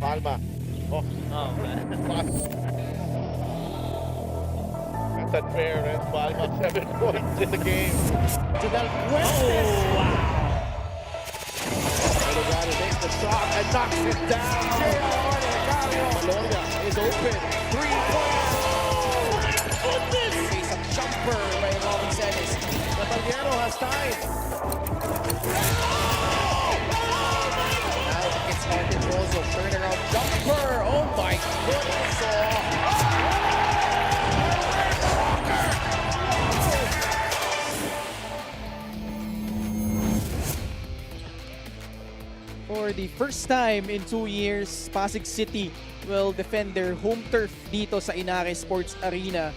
Palma. Oh, Oh, man. that's unfair, and Palma 7 points in the game. To Del Fuentes. Oh, wow. Delgado makes the shot and knocks it down. Maloria is open. 3-point. Goodness! Face a jumper by Robin Celis. Caballero has time. Now it's Martin Rosso. Turnaround jumper. Oh my goodness. For the first time in 2 years, Pasig City will defend their home turf dito sa Inares Sports Arena.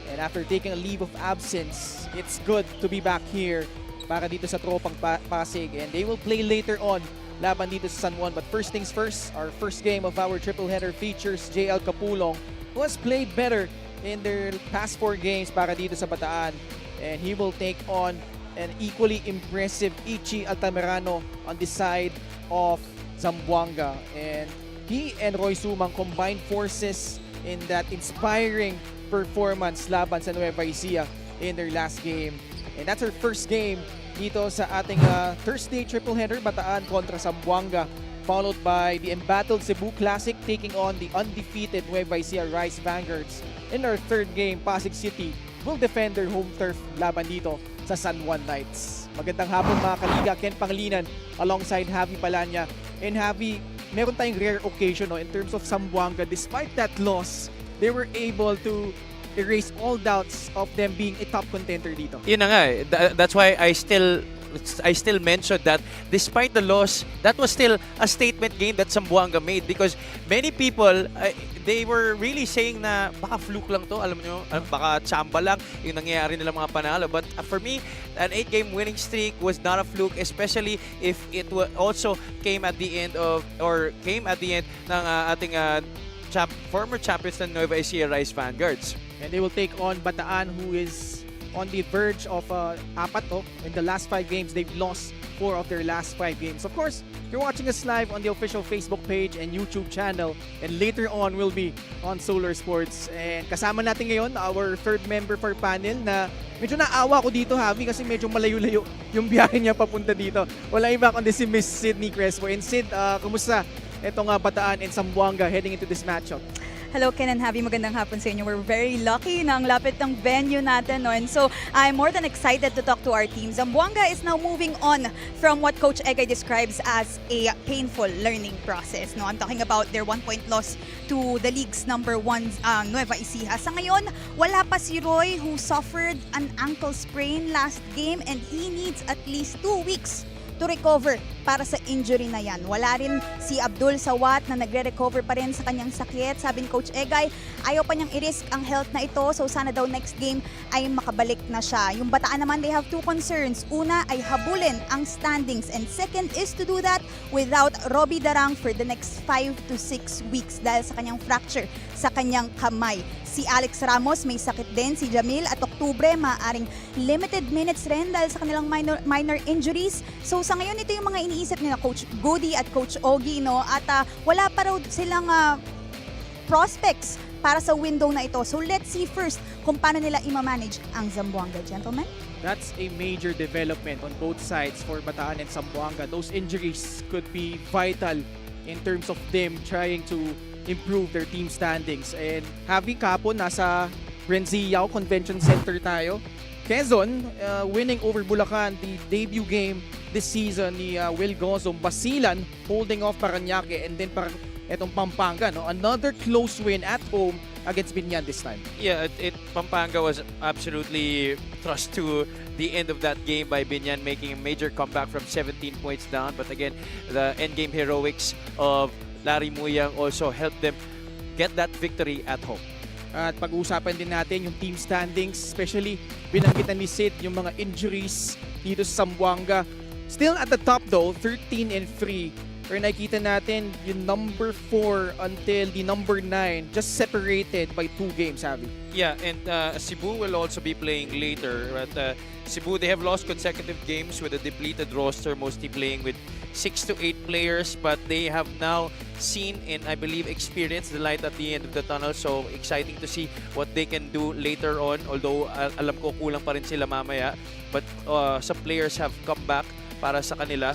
And after taking a leave of absence, it's good to be back here para dito sa Tropang Pasig. And they will play later on laban dito sa San Juan. But first things first, our first game of our triple header features JL Capulong, who has played better in their past 4 games para dito sa Bataan. And he will take on an equally impressive Ichi Altamirano on the side of Zamboanga. And he and Roy Sumang combined forces in that inspiring performance laban sa Nueva Ecija in their last game. And that's our first game dito sa ating Thursday triple header, Bataan kontra Zamboanga, followed by the embattled Cebu Classic taking on the undefeated Nueva Ecija Rice Vanguards. In our third game, Pasig City will defend their home turf laban dito sa San Juan Knights. Magandang hapon mga kaliga, Ken Pangilinan alongside Javi Palanya. And Javi, meron tayong rare occasion in terms of Zamboanga. Despite that loss, they were able to erase all doubts of them being a top contender dito. Yun na nga eh. That's why I still mentioned that despite the loss, that was still a statement game that Zamboanga made, because many people, they were really saying na baka fluke lang to, alam nyo, baka tsamba lang yung nangyayari nilang mga panalo. But for me, an 8-game winning streak was not a fluke, especially if it also came at the end of, or came at the end ng ating former champions ng Nueva Ecija Rice Vanguards. And they will take on Bataan, who is on the verge of apat. In the last 5 games, they've lost 4 of their last 5 games. Of course, you're watching us live on the official Facebook page and YouTube channel. And later on, we'll be on Solar Sports. And kasama natin ngayon, our third member for panel na medyo naawa ko dito, Javi, kasi medyo malayo-layo yung biyahe niya papunta dito. Wala iba kundi si Miss Sydney Crespo. And Sid, kumusta itong Bataan and Zamboanga heading into this matchup? Hello, Ken and Javi. Magandang hapon sa inyo. We're very lucky na ang lapit ng venue natin. No? And so, I'm more than excited to talk to our team. Zamboanga is now moving on from what Coach Egay describes as a painful learning process. No? I'm talking about their 1-point loss to the league's number 1, Nueva Ecija. Sa ngayon, wala pa si Roy, who suffered an ankle sprain last game, and he needs at least 2 weeks to recover para sa injury na yan. Wala rin si Abdul Sawat na nagre-recover pa rin sa kanyang sakit. Sabi ni Coach Egay, ayaw pa niyang i-risk ang health na ito, so sana daw next game ay makabalik na siya. Yung Bataan naman, they have 2 concerns. Una ay habulin ang standings, and second is to do that without Robbie Darang for the next 5 to 6 weeks dahil sa kanyang fracture sa kanyang kamay. Si Alex Ramos may sakit din, si Jamil at Oktubre maaaring limited minutes rin dahil sa kanilang minor injuries. So sa ngayon, ito yung mga iniisip nila Coach Goody at Coach Ogie, no? At wala pa raw silang prospects para sa window na ito. So let's see first kung paano nila i-manage ang Zamboanga, gentlemen. That's a major development on both sides for Bataan and Zamboanga. Those injuries could be vital in terms of them trying to improve their team standings. And Javi, kapon, nasa Renziao Convention Center tayo. Quezon, winning over Bulacan, the debut game this season ni Will Gozom. Basilan, holding off Parañaque, and then etong Pampanga, no? Another close win at home against Binyan this time. Yeah, Pampanga was absolutely thrust to the end of that game by Binyan, making a major comeback from 17 points down. But again, the endgame heroics of Larry Muyang also helped them get that victory at home. At pag-uusapan din natin yung team standings, especially binanggitan ni Sid yung mga injuries dito sa Zamboanga. Still at the top though, 13-3. where nakita natin yung number 4 until the number 9 just separated by 2 games, Javi. Yeah, and Cebu will also be playing later. But Cebu, they have lost consecutive games with a depleted roster, mostly playing with 6 to 8 players. But they have now seen and I believe experienced the light at the end of the tunnel. So exciting to see what they can do later on. Although alam ko kulang pa rin sila mamaya. But some players have come back para sa kanila.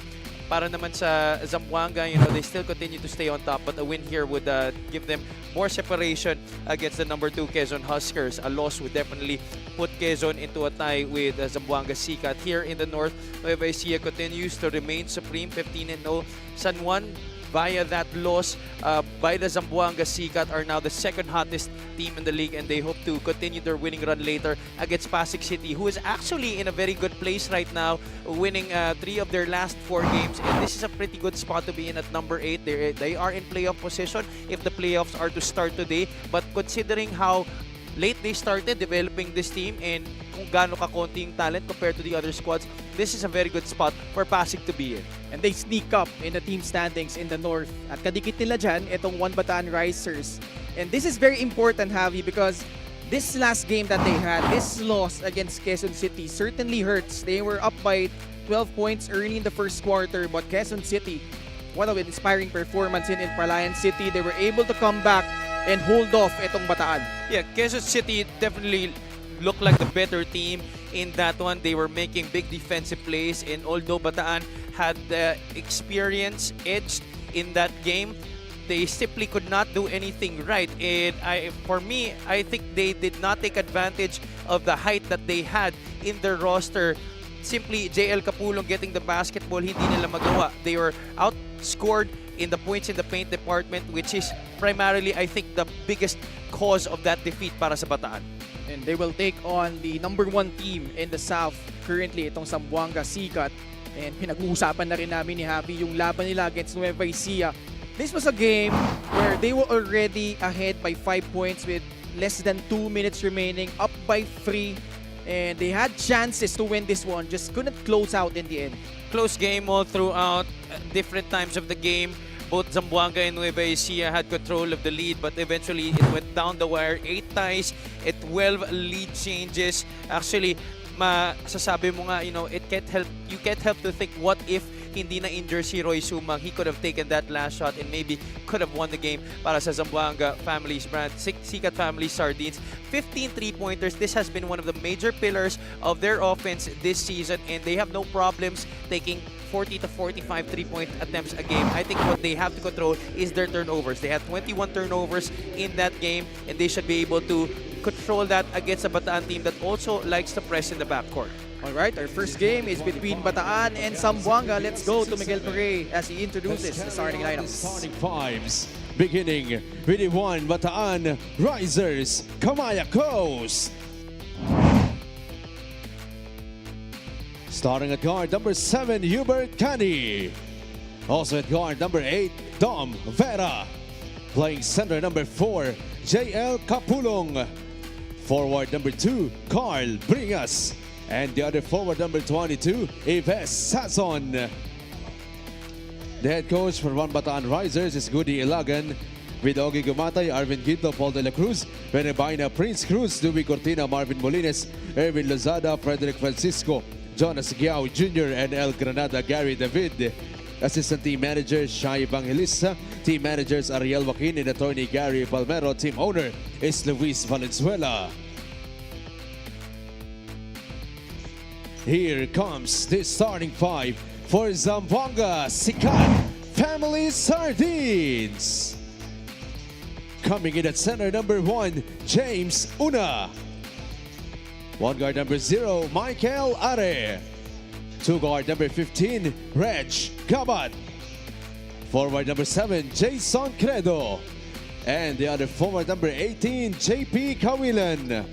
Para naman sa Zamboanga, they still continue to stay on top, but a win here would give them more separation against the number 2 Quezon Huskers. A loss would definitely put Quezon into a tie with Zamboanga Sikat. Here in the north, Nueva Ecija continues to remain supreme, 15-0. San Juan, via that loss by the Zamboanga Sikat, are now the second hottest team in the league, and they hope to continue their winning run later against Pasig City, who is actually in a very good place right now, winning 3 of their last 4 games, and this is a pretty good spot to be in at number 8. They are in playoff position if the playoffs are to start today, but considering how late they started developing this team and kung gaano ka-konti yung talent compared to the other squads, this is a very good spot for Pasig to be in. And they sneak up in the team standings in the north. At kadikit nila dyan, itong Bataan Risers. And this is very important, Javi, because this last game that they had, this loss against Quezon City certainly hurts. They were up by 12 points early in the first quarter, but Quezon City, what an inspiring performance in Palayan City. They were able to come back and hold off itong Bataan. Yeah, Quezon City definitely looked like the better team in that one. They were making big defensive plays, and although Bataan had the experience edged in that game, they simply could not do anything right. And for me, I think they did not take advantage of the height that they had in their roster. Simply, JL Capulong getting the basketball, hindi nila magawa. They were outscored in the points in the paint department, which is primarily, I think, the biggest cause of that defeat para sa Bataan. And they will take on the number 1 team in the South currently, itong Zamboanga Sikat. And pinag-uusapan na rin namin ni Javi yung laban nila against Nueva Ecija. This was a game where they were already ahead by 5 points with less than 2 minutes remaining, up by 3. And they had chances to win this one, just couldn't close out in the end. Close game all throughout, different times of the game. Both Zamboanga and Nueva Ecija had control of the lead, but eventually it went down the wire. 8 ties at 12 lead changes. Actually, masasabi mo nga, you can't help to think, what if hindi na injure si Roy Sumang? He could have taken that last shot and maybe could have won the game para sa Zamboanga family's brand. Sikat family Sardines. 15 3-pointers. This has been one of the major pillars of their offense this season, and they have no problems taking 40 to 45 3-point attempts a game. I think what they have to control is their turnovers. They had 21 turnovers in that game, and they should be able to control that against a Bataan team that also likes to press in the backcourt. Alright, our first game is between Bataan and Zamboanga. Let's go to Miguel Pere as he introduces the starting lineup. Starting fives, beginning with the 1 Bataan Risers, Kamaya Coast. Starting at guard number 7, Hubert Cani. Also at guard number 8, Dom Vera. Playing center number 4, JL Capulong. Forward number 2, Carl Bringas. And the other forward number 22, Yves Sazon. The head coach for 1 Bataan Risers is Goody Ilagan, with Ogie Gumatay, Arvin Quinto, Paul De La Cruz, Benebaina, Prince Cruz, Louis Cortina, Marvin Molines, Erwin Lozada, Frederick Francisco, Jonas Giao Jr., and El Granada, Gary David. Assistant team managers, Shai Evangelista. Team managers, Ariel Joaquin and attorney Gary Palmero. Team owner is Luis Valenzuela. Here comes the starting 5 for Zamboanga Sikat Family Sardines. Coming in at center number 1, James Una. 1 guard number 0, Michael Are. 2 guard number 15, Reg Gabat. Forward number 7, Jason Credo. And the other forward number 18, JP Kawilan.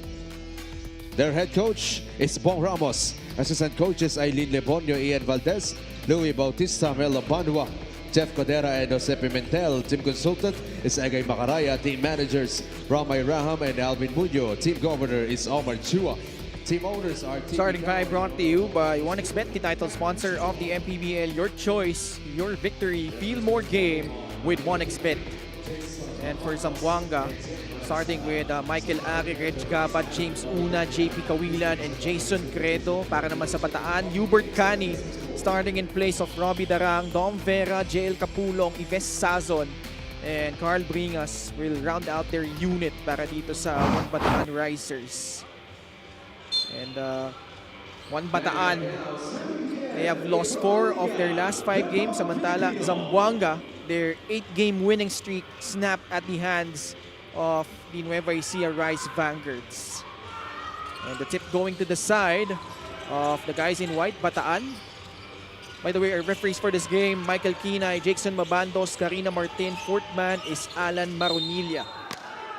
Their head coach is Bong Ramos. Assistant coaches Aileen Lebonio, Ian Valdez, Louis Bautista, Mel Pandua, Jeff Codera, and Jose Pimentel. Team consultant is Egay Macaraya. Team managers Ramay Raham and Alvin Muñoz. Team governor is Omar Chua. Team owners are TP Starting five Gallery. brought to you by 1xBet, the title sponsor of the MPBL. Your choice, your victory. Feel more game with 1xBet. And for Zamboanga, starting with Michael Ari, Reg Gabat, James Una, JP Kawilan, and Jason Credo. Para naman sa Bataan, Hubert Cani starting in place of Robbie Darang, Dom Vera, JL Capulong, Ives Sazon, and Carl Bringas will round out their unit para dito sa One Bataan Risers. And One Bataan, they have lost 4 of their last 5 games. Samantala, Zamboanga, their 8-game winning streak snapped at the hands of the Nueva Ecija Rice Vanguards. And the tip going to the side of the guys in white, Bataan. By the way, our referees for this game, Michael Kinay, Jackson Mabandos, Karina Martin. Fourth man is Alan Maronilla.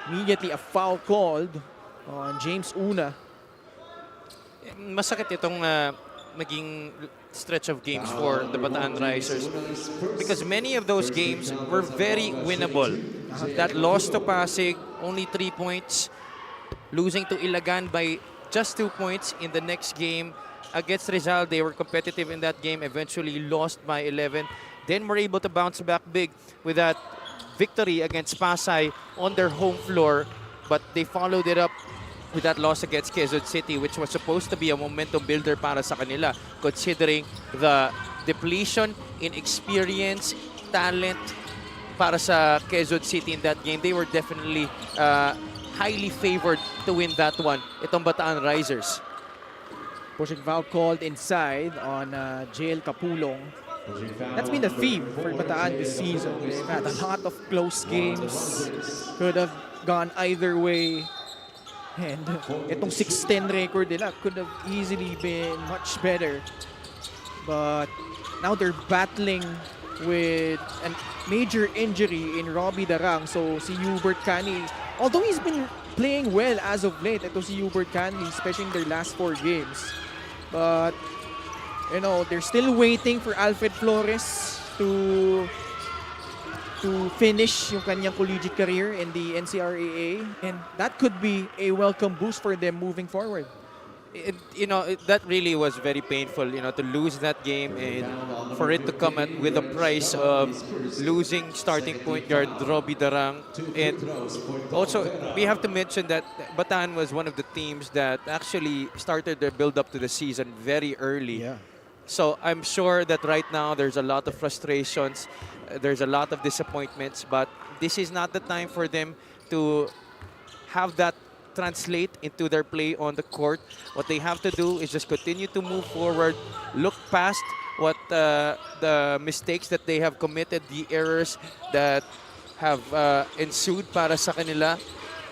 Immediately a foul called on James Una. Masakit itong naging stretch of games for the Bataan Risers because many of those games were very winnable. That loss to Pasig, only 3 points. Losing to Ilagan by just 2 points in the next game. Against Rizal, they were competitive in that game, eventually lost by 11. Then were able to bounce back big with that victory against Pasay on their home floor. But they followed it up with that loss against Quezon City, which was supposed to be a momentum builder para sa kanila, considering the depletion in experience, talent para sa Quezon City in that game. They were definitely highly favored to win that one. Itong Bataan Risers. Pushing foul called inside on JL Capulong. That's been the theme for Bataan this season. They've had a lot of close games. Could have gone either way. And itong 6-10 record nila could have easily been much better. But now they're battling with a major injury in Robbie Darang. So si Hubert Cani, although he's been playing well as of late, ito si Hubert Cani, especially in their last 4 games. But, you know, they're still waiting for Alfred Flores to finish yung kanyang collegiate career in the NCRAA. And that could be a welcome boost for them moving forward. That really was very painful, to lose that game and for it to come with the price of losing starting point guard Robbie Darang. And also, we have to mention that Bataan was one of the teams that actually started their build-up to the season very early. Yeah. So I'm sure that right now there's a lot of frustrations, there's a lot of disappointments, but this is not the time for them to have that translate into their play on the court. What they have to do is just continue to move forward, look past what the mistakes that they have committed, the errors that have ensued para sa kanila.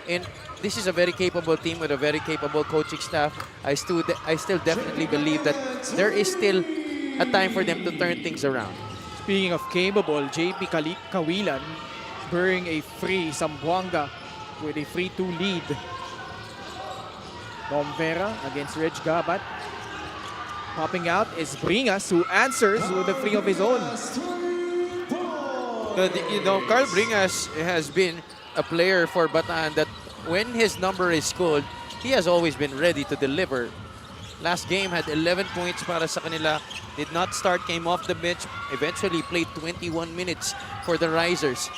And this is a very capable team with a very capable coaching staff. I still definitely believe that there is still a time for them to turn things around. Speaking of capable, JP Kawilan burying a free Zamboanga with a 3-2 lead. Dom Vera against Reg Gabat. Popping out is Bringas, who answers with a free of his own. Carl Bringas has been a player for Bataan that when his number is called, he has always been ready to deliver. Last game had 11 points para sa kanila. Did not start, came off the bench. Eventually played 21 minutes for the Risers.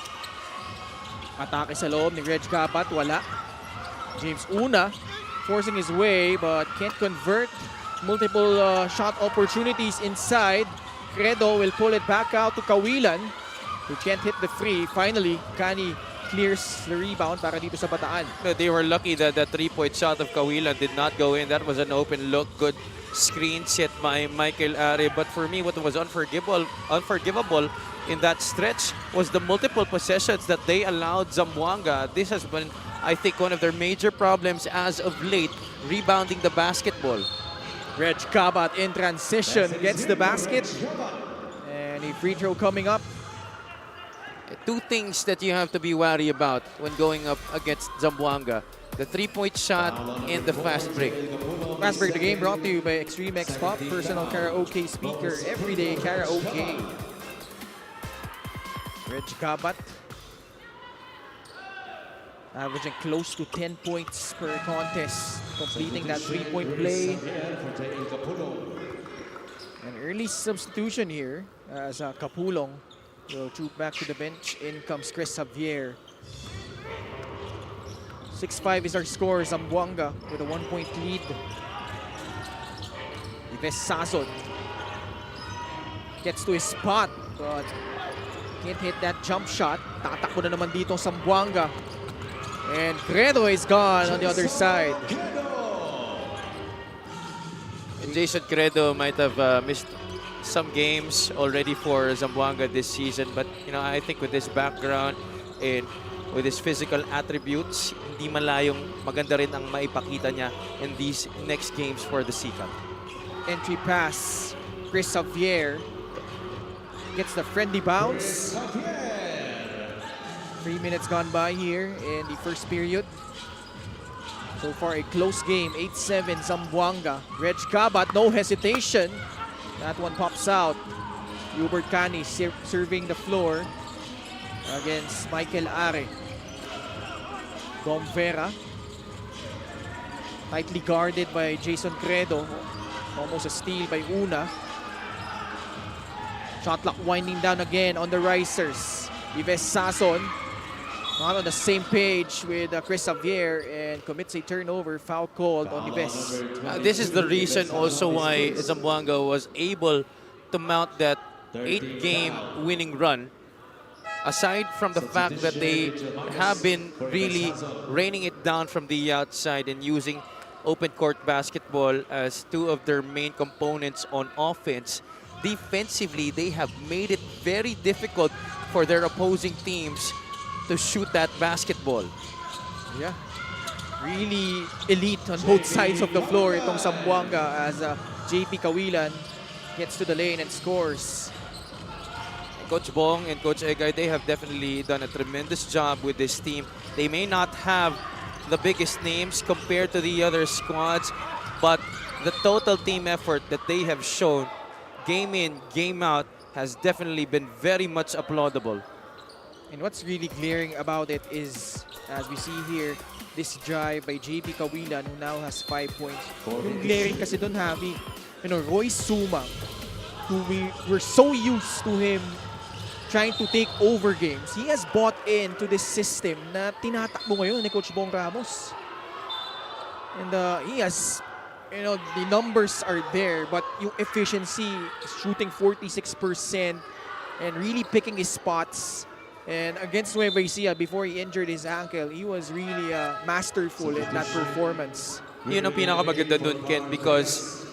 Atake sa loob ni Reg Gabat, wala. James Una forcing his way but can't convert. Multiple shot opportunities inside. Credo will pull it back out to Kawilan, who can't hit the free. Finally, Cani clears the rebound para dito sa Bataan. They were lucky that the 3-point shot of Kawilan did not go in. That was an open look. Good screen set by Michael Ari. But for me, what was unforgivable in that stretch was the multiple possessions that they allowed Zamboanga. This has been, I think, one of their major problems as of late, rebounding the basketball. Reg Gabat in transition gets the basket. And a free throw coming up. Two things that you have to be wary about when going up against Zamboanga. The 3-point shot and the fast break. Fast break the game brought to you by Extreme X Pop, personal karaoke speaker, everyday karaoke. Reg Gabat averaging close to 10 points per contest. completing that three-point play. An early substitution here as Kapulong will troop back to the bench. In comes Chris Javier. 6-5 is our score. Zamboanga with a 1-point lead. Ives Sazon gets to his spot but can't hit that jump shot. Tatakbo na naman dito Zamboanga. And Credo is gone on the other side. And Jason Credo might have missed some games already for Zamboanga this season, but you know, I think with his background and with his physical attributes, hindi malayong maganda rin ang maipakita niya in these next games for the CCAP. Entry pass. Chris Javier gets the friendly bounce. 3 minutes gone by here in the first period. So far a close game, 8-7 Zamboanga. Reg Cabat, no hesitation. That one pops out. Hubert Cani serving the floor against Michael Are. Dom Vera, tightly guarded by Jason Credo. Almost a steal by Una. Shot clock winding down again on the risers. Ives Sazon not on the same page with Chris Javier and commits a turnover, foul called on Ives. This is the reason also why Zamboanga was able to mount that 8-game winning run. Aside from the fact that they have been really raining it down from the outside and using open court basketball as two of their main components on offense, defensively they have made it very difficult for their opposing teams to shoot that basketball. Yeah, really elite on both sides of the floor itong Zamboanga as JP Kawilan gets to the lane and scores. Coach Bong and Coach Egay, they have definitely done a tremendous job with this team. They may not have the biggest names compared to the other squads, but the total team effort that they have shown, game in, game out, has definitely been very much applaudable. And what's really glaring about it is, as we see here, this drive by JP Kawilan, who now has 5 points. Yung glaring kasi doon, Javi, you know, Roy Sumang, who we were so used to him trying to take over games. He has bought into this system na tinatakbo ngayon ni Coach Bong Ramos. And he has, you know, the numbers are there, but yung efficiency, shooting 46% and really picking his spots. And against Nueva Ecija, before he injured his ankle, he was really masterful in that performance. Yun ang pinakamaganda dun, Ken, because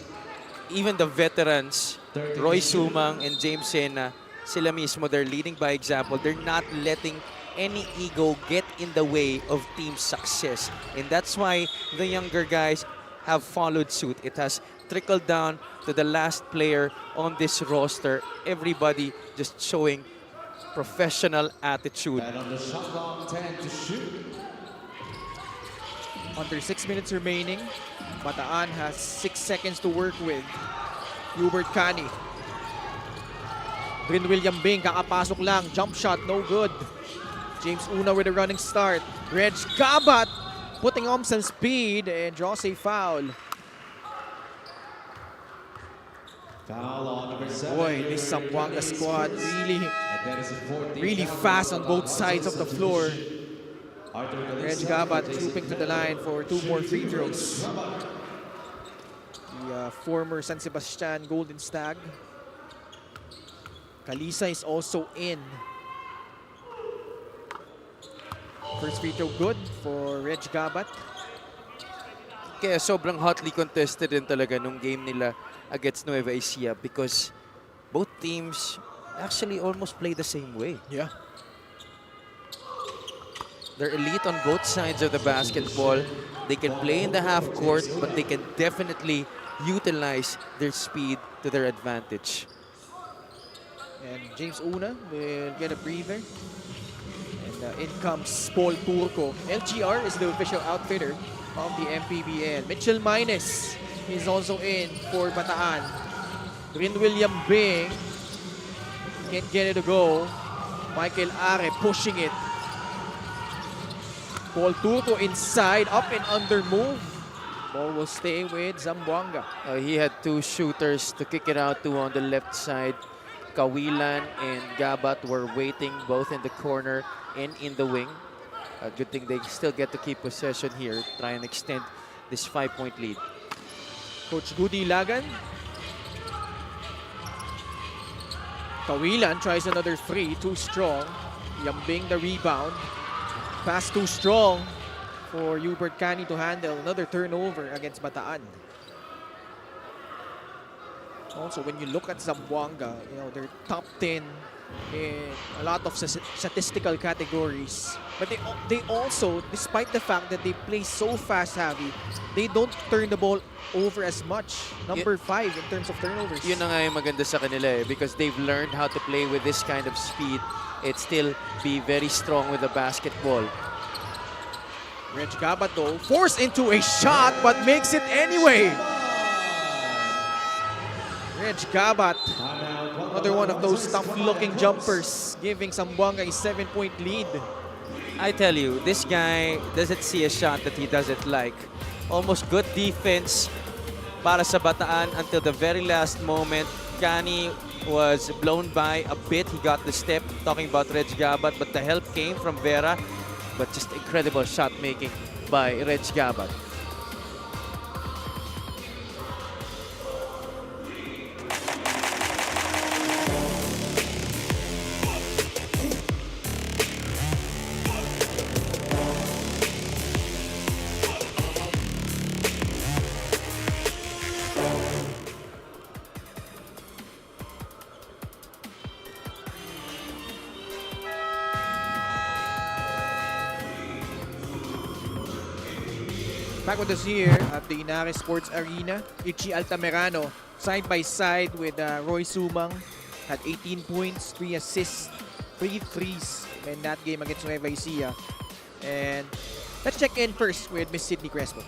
even the veterans, Roy Sumang and James Sena, sila mismo, they're leading by example. They're not letting any ego get in the way of team success. And that's why the younger guys have followed suit. It has trickled down to the last player on this roster. Everybody just showing professional attitude. And on the shot clock, 10 to shoot. Under 6 minutes remaining, Bataan has 6 seconds to work with. Hubert Cani. Drin William Bing, kakapasok lang. Jump shot, no good. James Una with a running start. Reg Cabat putting on some speed and draws a foul. Foul on number 7. Boy, this Zamboanga squad really fast on both sides of the floor. Reg Cabat trooping to the line for 2 more free throws. The former San Sebastian Golden Stag. Kalisa is also in. First free throw good for Reg Cabat. Kaya sobrang hotly contested din talaga nung game nila against Nueva Ecija because both teams actually almost play the same way. Yeah. They're elite on both sides of the basketball. They can play in the half court, but they can definitely utilize their speed to their advantage. And James Una will get a breather. And in comes Paul Turco. LGR is the official outfitter of the MPBL. Mitchell Mines is also in for Bataan. Drin William Bing can't get it to go. Michael Are pushing it. Paul Turco inside, up and under move. Ball will stay with Zamboanga. He had two shooters to kick it out to on the left side. Kawilan and Gabat were waiting both in the corner and in the wing. A good thing they still get to keep possession here, try and extend this 5-point lead. Coach Goody Lagan. Kawilan tries another three, too strong. Yambing the rebound. Pass too strong for Hubert Cani to handle. Another turnover against Bataan. Also, when you look at Zamboanga, they're top 10 in a lot of statistical categories. But they also, despite the fact that they play so fast, Javi, they don't turn the ball over as much. Number 5 in terms of turnovers. Yun na nga yung maganda sa kanila because they've learned how to play with this kind of speed and still be very strong with the basketball. Reg Gabat though, forced into a shot but makes it anyway. Reg Gabat, another one of those tough-looking jumpers, giving Zamboanga a 7-point lead. I tell you, this guy doesn't see a shot that he doesn't like. Almost good defense para sa Bataan until the very last moment. Cani was blown by a bit. He got the step, talking about Reg Gabat, but the help came from Vera. But just incredible shot making by Reg Gabat. Back with us here at the Inares Sports Arena, Ichi Altamirano, side by side with Roy Sumang, had 18 points, 3 assists, 3 threes in that game against Nueva Ecija. And let's check in first with Miss Sydney Crespo.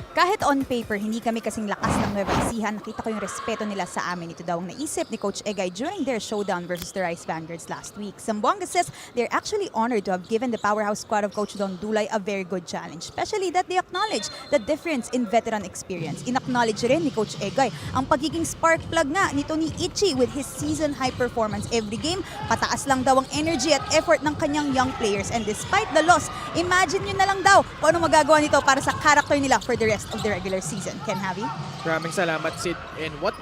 Kahit on paper, hindi kami kasing lakas ng Nueva Ecija. Nakita ko yung respeto nila sa amin. Ito daw ang naisip ni Coach Egay during their showdown versus the Rice Vanguards last week. Zamboanga says they're actually honored to have given the powerhouse squad of Coach Don Dulay a very good challenge. Especially that they acknowledge the difference in veteran experience. In-acknowledge rin ni Coach Egay ang pagiging spark plug nga nito ni Ichi with his season high performance every game. Pataas lang daw ang energy at effort ng kanyang young players. And despite the loss, imagine nyo na lang daw kung ano magagawa nito para sa character nila for the rest of the regular season. Ken Javi? Maraming salamat, Sid. And what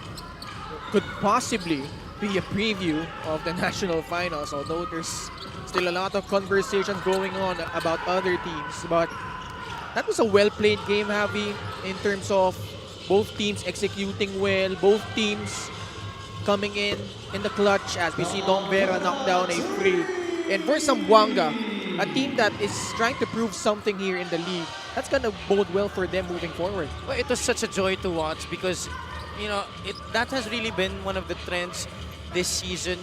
could possibly be a preview of the national finals, although there's still a lot of conversations going on about other teams. But that was a well-played game, Javi, in terms of both teams executing well, both teams coming in the clutch as we see Dom Vera knock down a free. And for Zamboanga, a team that is trying to prove something here in the league, that's gonna bode well for them moving forward. Well, it was such a joy to watch because, that has really been one of the trends this season.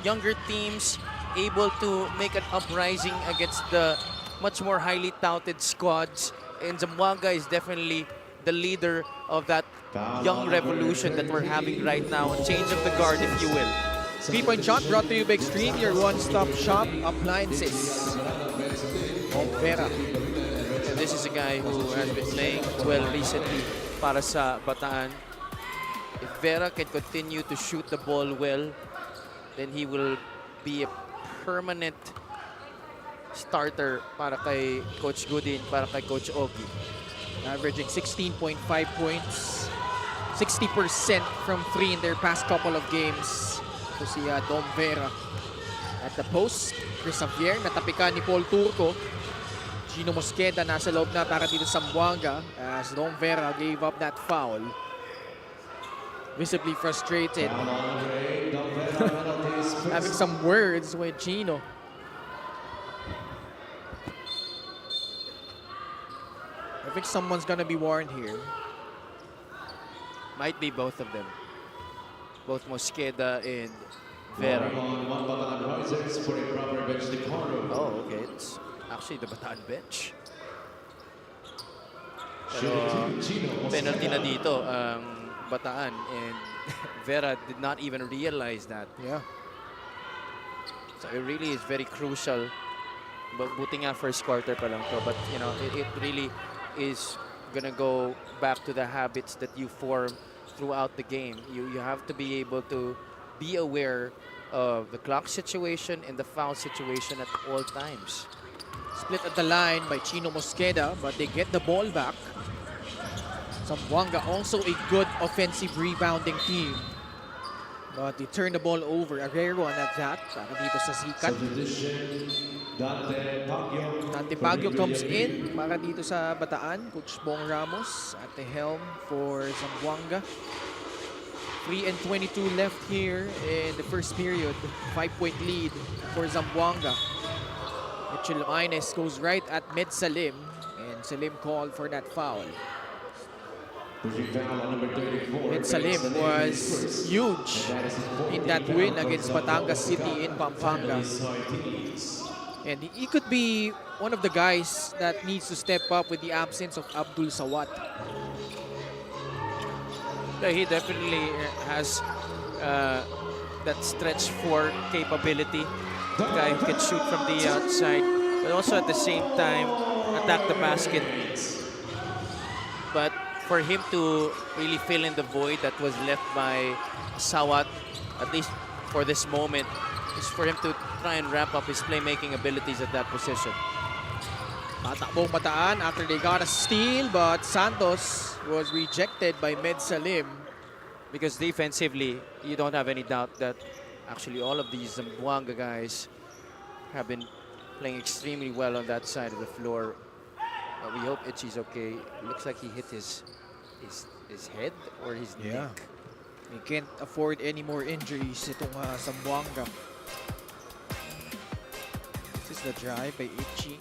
Younger teams able to make an uprising against the much more highly touted squads. And Zamboanga is definitely the leader of that young revolution that we're having right now. A change of the guard, if you will. 3-point shot brought to you by Extreme, your one-stop shop appliances. Vera. And this is a guy who has been playing well recently para sa Bataan. If Vera can continue to shoot the ball well, then he will be a permanent starter para kay Coach Goodin, para kay Coach Ogie. Averaging 16.5 points, 60% from 3 in their past couple of games. So si Dom Vera at the post. Chris Xavier, natapikan ni Paul Turco. Gino Mosqueda nasa loob na para dito sa Zamboanga as Dom Vera gave up that foul. Visibly frustrated. Having some words with Gino. I think someone's gonna be warned here. Might be both of them. Both Mosqueda and Vera. Oh, okay. It's actually the Bataan bench. Pero penalty na dito ang Bataan and Vera did not even realize that. Yeah. So it really is very crucial. But buti nga first quarter pa lang to. But it really is gonna go back to the habits that you form throughout the game. You have to be able to be aware of the clock situation and the foul situation at all times. Split at the line by Chino Mosqueda, but they get the ball back. Zamboanga also a good offensive rebounding team. But they turn the ball over. Aguero on that para dito sa sikat. Dante Baguio comes in para dito sa Bataan. Coach Bong Ramos at the helm for Zamboanga. 3:22 left here in the first period. 5-point lead for Zamboanga. Mitchell Ines goes right at Med Salim, and Salim called for that foul. Med Salim was huge in that win against Batangas City in Pampanga. And he could be one of the guys that needs to step up with the absence of Abdul Sawat. Yeah, he definitely has that stretch 4 capability. The guy who can shoot from the outside, but also at the same time attack the basket. But for him to really fill in the void that was left by Sawat, at least for this moment, is for him to try and ramp up his playmaking abilities at that position. Tatakbong Bataan after they got a steal, but Santos was rejected by Med Salim. Because defensively, you don't have any doubt that actually all of these Zamboanga guys have been playing extremely well on that side of the floor. We hope Itchy's okay. Looks like he hit his head or his neck. He can't afford any more injuries itong Zamboanga. This is the drive by Itchy.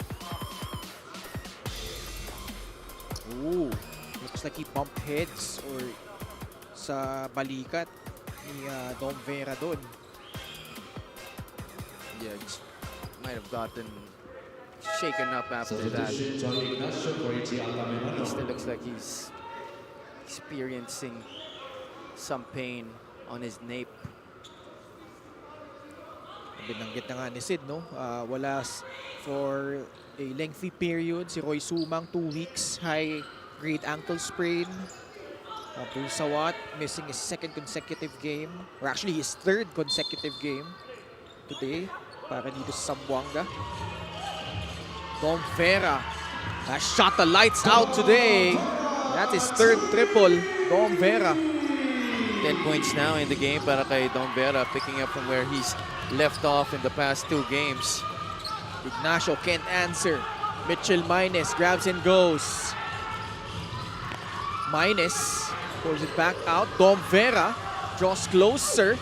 Ooh, looks like he bumped heads or sa balikat ni Dom Vera doon. Yeah, just might have gotten shaken up after that. He still looks like he's experiencing some pain on his nape. Binanggit na nga ni Sid, no? Wala for a lengthy period. Si Roy Sumang, 2 weeks. High-grade ankle sprain. Abdul Sawat missing his 2nd consecutive game. Or actually his 3rd consecutive game today para dito sa Zamboanga. Dom Vera has shot the lights out today. That's his 3rd triple. Dom Vera. 10 points now in the game para kay Don Vera, picking up from where he's left off in the past 2 games. Ignacio can't answer. Mitchell Mines grabs and goes. Mines pulls it back out. Dom Vera draws closer.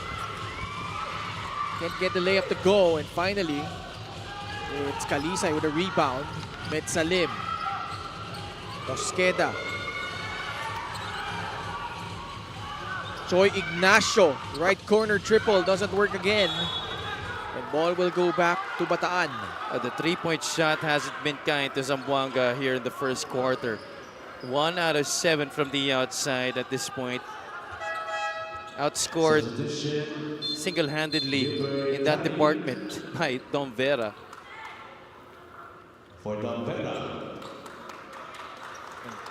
Can't get the layup to go. And finally, it's Kalisay with a rebound. Med Salim. Mosqueda. Choi Ignacio. Right corner triple. Doesn't work again. And ball will go back to Bataan. The 3-point shot hasn't been kind to Zamboanga here in the first quarter. 1 out of 7 from the outside at this point. Outscored single-handedly in that department by Don Vera.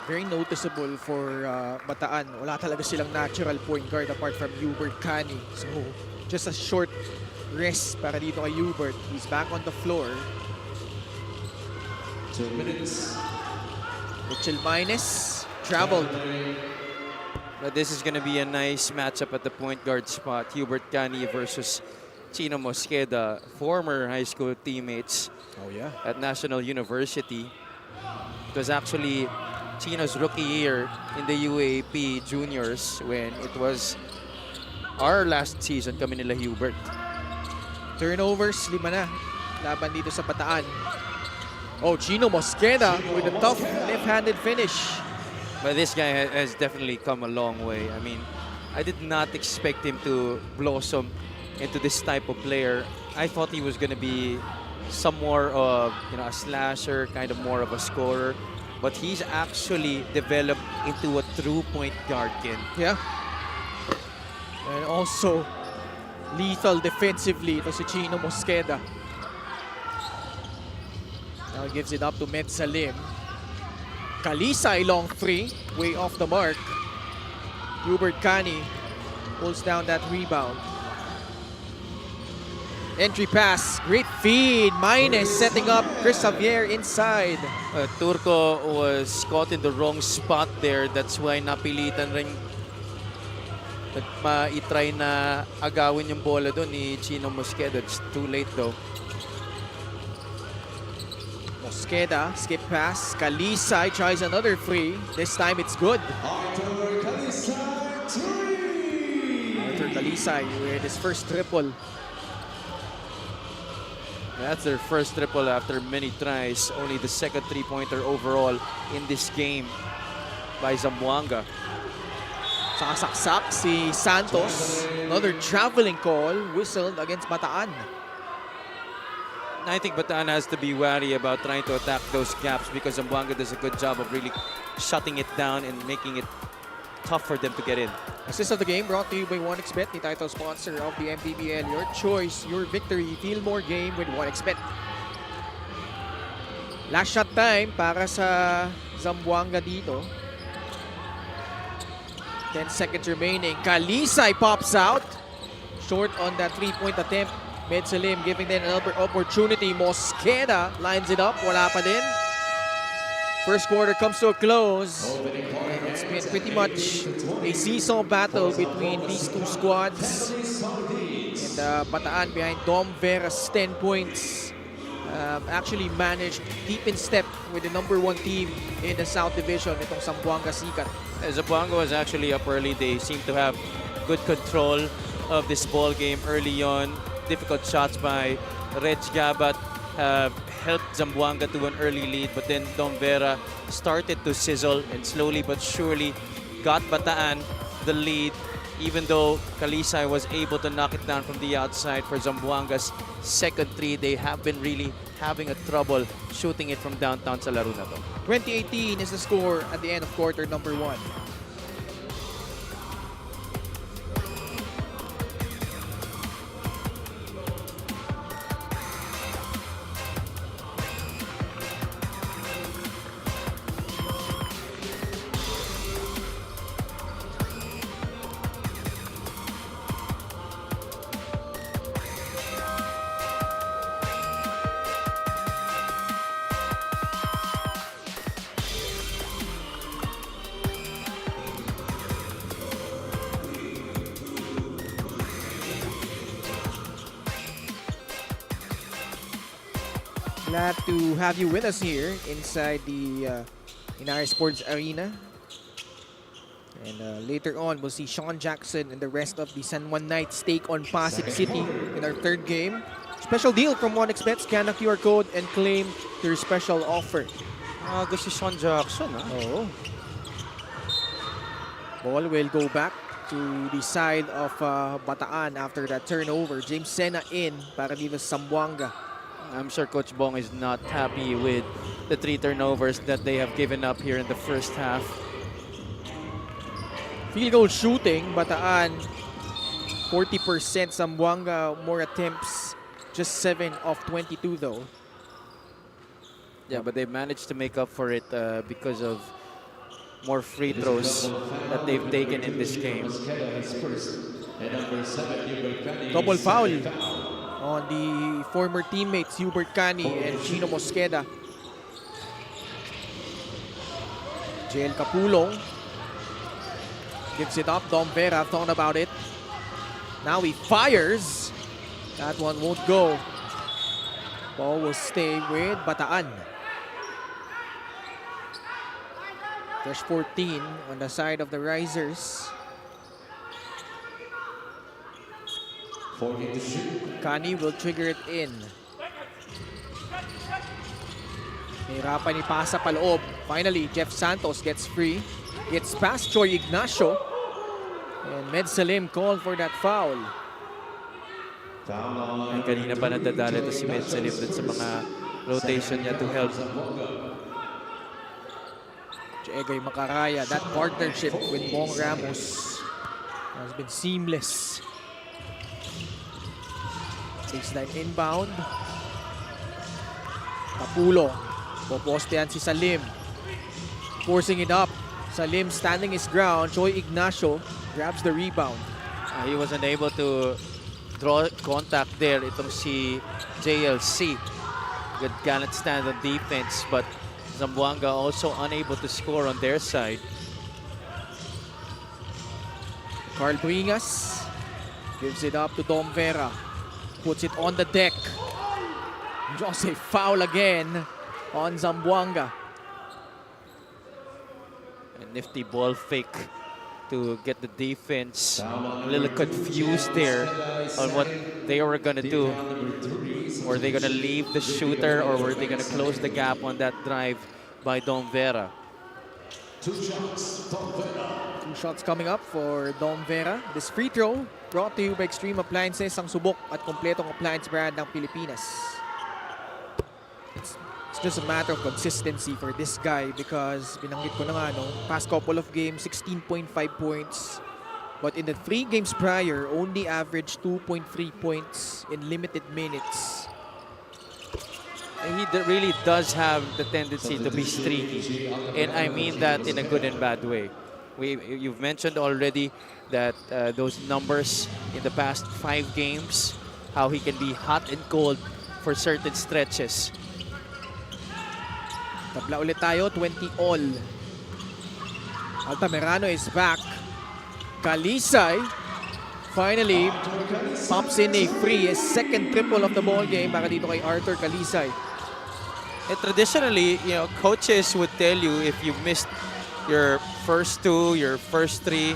Very noticeable for Bataan. Wala talaga silang natural point guard apart from Hubert Cani. So, just a short rest para dito kay Hubert. He's back on the floor. 2 minutes. Mitchell Mines traveled. But this is going to be a nice matchup at the point guard spot. Hubert Cani versus Chino Mosqueda, former high school teammates Oh yeah. at National University. It was actually Chino's rookie year in the UAP Juniors when it was our last season kami nila Hubert. Turnovers, 5 na. Laban dito sa Bataan. Oh, Chino Mosqueda with a tough left-handed finish. But this guy has definitely come a long way. I mean, I did not expect him to blossom into this type of player. I thought he was going to be some more of, a slasher, kind of more of a scorer. But he's actually developed into a true point guard, Ken. Yeah. And also lethal defensively ito si Chino Mosqueda. Now he gives it up to Med Salim. Kalisay long three, way off the mark. Hubert Cani pulls down that rebound. Entry pass, great feed. Minus setting up Chris Javier inside. Turco was caught in the wrong spot there. That's why napilitan rin i-try na agawin yung bola doon ni Chino Mosqueda. It's too late though. Mosqueda, skip pass. Kalisay tries another free. This time it's good. Arthur Kalisay with his first triple. That's their first triple after many tries. Only the second three-pointer overall in this game by Zamboanga. Sasaksak si Santos. Another traveling call whistled against Bataan. I think Bataan has to be wary about trying to attack those gaps because Zamboanga does a good job of really shutting it down and making it tough for them to get in. Assist of the game brought to you by 1xBet, the title sponsor of the MPBL. Your choice, your victory. Feel more game with 1xBet. Last shot time para sa Zamboanga dito. 10 seconds remaining. Kalisay pops out. Short on that three-point attempt. Medsalim giving them another opportunity. Mosqueda lines it up. Wala pa din. First quarter comes to a close. And it's been pretty much a seesaw battle between these two squads. And Bataan behind Dom Vera's 10 points. Actually managed deep in step with the #1 team in the South Division, itong Zamboanga Sikat. Zamboanga was actually up early. They seem to have good control of this ball game early on. Difficult shots by Reg Gabat have helped Zamboanga to an early lead, but then Dom Vera started to sizzle and slowly but surely got Bataan the lead, even though Kalisay was able to knock it down from the outside for Zamboanga's second three. They have been really having a trouble shooting it from downtown sa laro na to. 2018 is the score at the end of quarter number 1. Glad to have you with us here inside the Inari Sports Arena. And later on, we'll see Sean Jackson and the rest of the San Juan Knights take on Pasig City in our third game. Special deal from 1xBet. Scan a QR code and claim your special offer. Gusto si Sean Jackson, ha? Oh. Ball will go back to the side of Bataan after that turnover. James Sena in para dito sa Zamboanga. I'm sure Coach Bong is not happy with the 3 turnovers that they have given up here in the first half. Field goal shooting, Bataan 40%. Zamboanga more attempts, just 7 of 22 though. Yeah, but they managed to make up for it because of more free throws that they've taken in this game. Double foul on the former teammates Hubert Cani and Chino Mosqueda. JL Capulong gives it up. Dom Vera thought about it. Now he fires. That one won't go. Ball will stay with Bataan. There's 14 on the side of the Risers. Cani will trigger it in. Hirapan ni pasa paloob. Finally, Jeff Santos gets free. Gets past Troy Ignacio. And Medsalim called for that foul. And kanina pa nadadala to si Medsalim dun sa mga rotation niya to help. Egay Macaraya, that partnership with Bong Ramos has been seamless. Baseline inbound. Capulong. Popostehan si Salim. Forcing it up. Salim standing his ground. Choi Ignacio grabs the rebound. He wasn't able to draw contact there. Itong si JLC. Good gallant stand on defense, but Zamboanga also unable to score on their side. Carl Bringas gives it up to Dom Vera. Puts it on the deck. Just a foul again on Zamboanga. A nifty ball fake to get the defense a little confused there on what they were going to do. Were they going to leave the shooter or were they going to close the gap on that drive by Dom Vera? 2 shots, Dom Vera. 2 shots coming up for Dom Vera. This free throw brought to you by Extreme Appliances, ang subok at kompletong appliance brand ng Pilipinas. It's just a matter of consistency for this guy because binanggit ko na nga, no, past couple of games, 16.5 points. But in the 3 games prior, only averaged 2.3 points in limited minutes. And he really does have the tendency to be streaky. And I mean that in a good and bad way. You've mentioned already that those numbers in the past 5 games, how he can be hot and cold for certain stretches. Tabla ulit tayo, 20 all. Altamirano is back. Kalisay finally pumps in a free, his second triple of the ball game para dito kay Arthur Kalisay. And traditionally, you know, coaches would tell you if you missed your first 2, your first 3,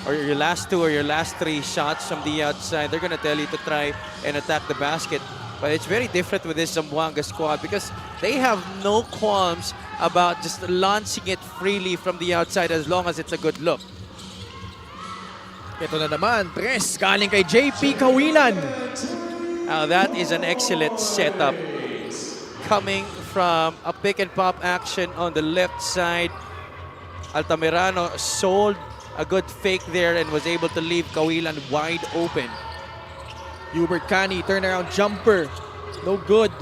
or your last 2 or your last 3 shots from the outside, they're gonna tell you to try and attack the basket. But it's very different with this Zamboanga squad because they have no qualms about just launching it freely from the outside as long as it's a good look. Ito na naman, 3 galing kay JP Kawilan. Now that is an excellent setup. Coming from a pick and pop action on the left side. Altamirano sold a good fake there and was able to leave Kawilan wide open. Hubert Cani, turnaround jumper. No good.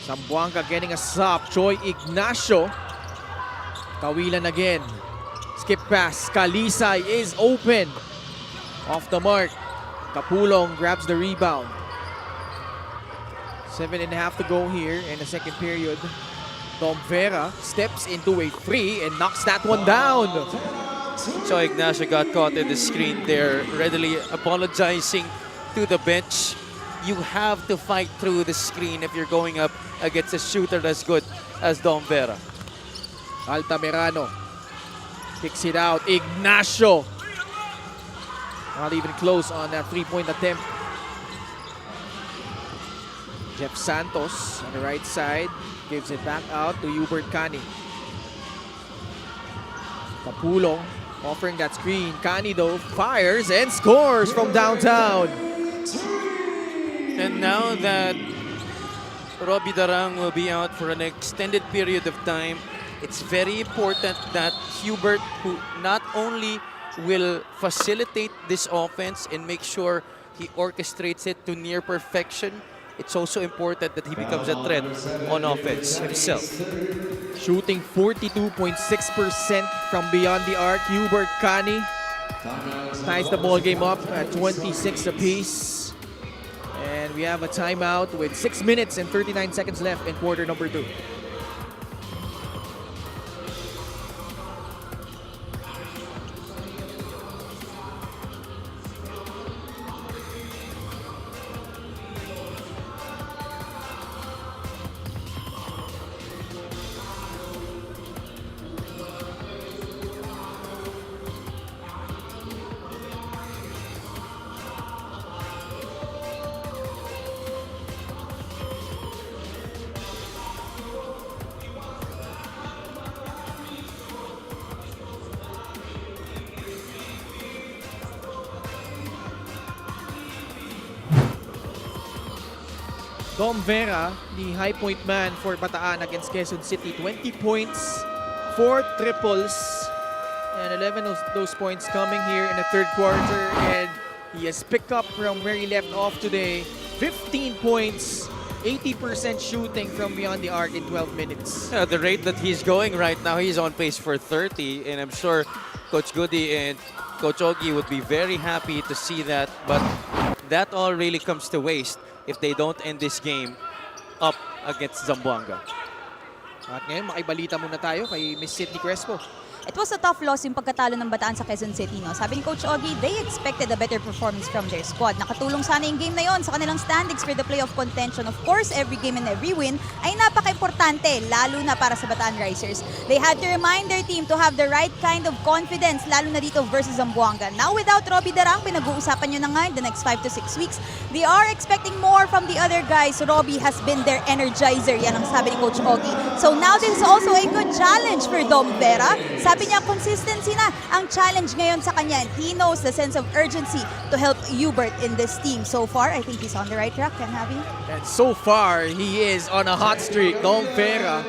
Zamboanga getting a stop. Choi Ignacio. Kawilan again. Skip pass. Kalisay is open. Off the mark. Kapulong grabs the rebound. 7.5 to go here in the second period. Dom Vera steps into a free and knocks that one down. So Ignacio got caught in the screen there, readily apologizing to the bench. You have to fight through the screen if you're going up against a shooter as good as Dom Vera. Altamirano kicks it out. Ignacio not even close on that 3-point attempt. Jeff Santos on the right side gives it back out to Hubert Cani. Kapulong offering that screen. Cani though fires and scores from downtown. And now that Robbie Darang will be out for an extended period of time, it's very important that Hubert, who not only will facilitate this offense and make sure he orchestrates it to near perfection, it's also important that he becomes a threat on offense himself. Shooting 42.6% from beyond the arc. Hubert Cani ties the ball game up at 26 apiece. And we have a timeout with 6 minutes and 39 seconds left in quarter number 2. Dom Vera, the high point man for Bataan against Quezon City. 20 points, 4 triples, and 11 of those points coming here in the third quarter. And he has picked up from where he left off today. 15 points, 80% shooting from beyond the arc in 12 minutes. Yeah, the rate that he's going right now, he's on pace for 30, and I'm sure Coach Goody and Coach Ogie would be very happy to see that. But that all really comes to waste if they don't end this game up against Zamboanga. At ngayon, makibalita muna tayo kay Miss Sydney Crespo. It was a tough loss yung pagkatalo ng Bataan sa Quezon City. No? Sabi ni Coach Ogie, they expected a better performance from their squad. Nakatulong sana yung game na yon sa kanilang standings for the playoff contention. Of course, every game and every win ay napaka-importante, lalo na para sa Bataan Risers. They had to remind their team to have the right kind of confidence, lalo na dito versus Zamboanga. Now, without Robbie Darang, pinag-uusapan nyo na nga in the next 5 to 6 weeks, they are expecting more from the other guys. Robbie has been their energizer. Yan ang sabi ni Coach Ogie. So now, this is also a good challenge for Dom Vera. Sabi niya, consistency na ang challenge ngayon sa kanya. And he knows the sense of urgency to help Hubert in this team. So far, I think he's on the right track, Ken Javi. And so far, he is on a hot streak. Dom Vera,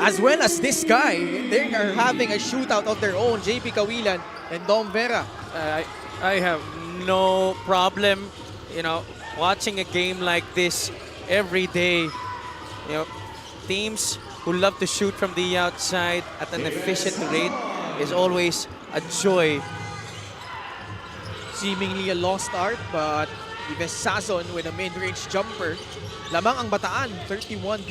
as well as this guy, they are having a shootout of their own. JP Kawilan and Dom Vera. I have no problem, watching a game like this every day. Teams who love to shoot from the outside at an efficient rate is always a joy. Seemingly a lost art, but Ives Sazon with a mid-range jumper. Lamang ang Bataan, 31-29.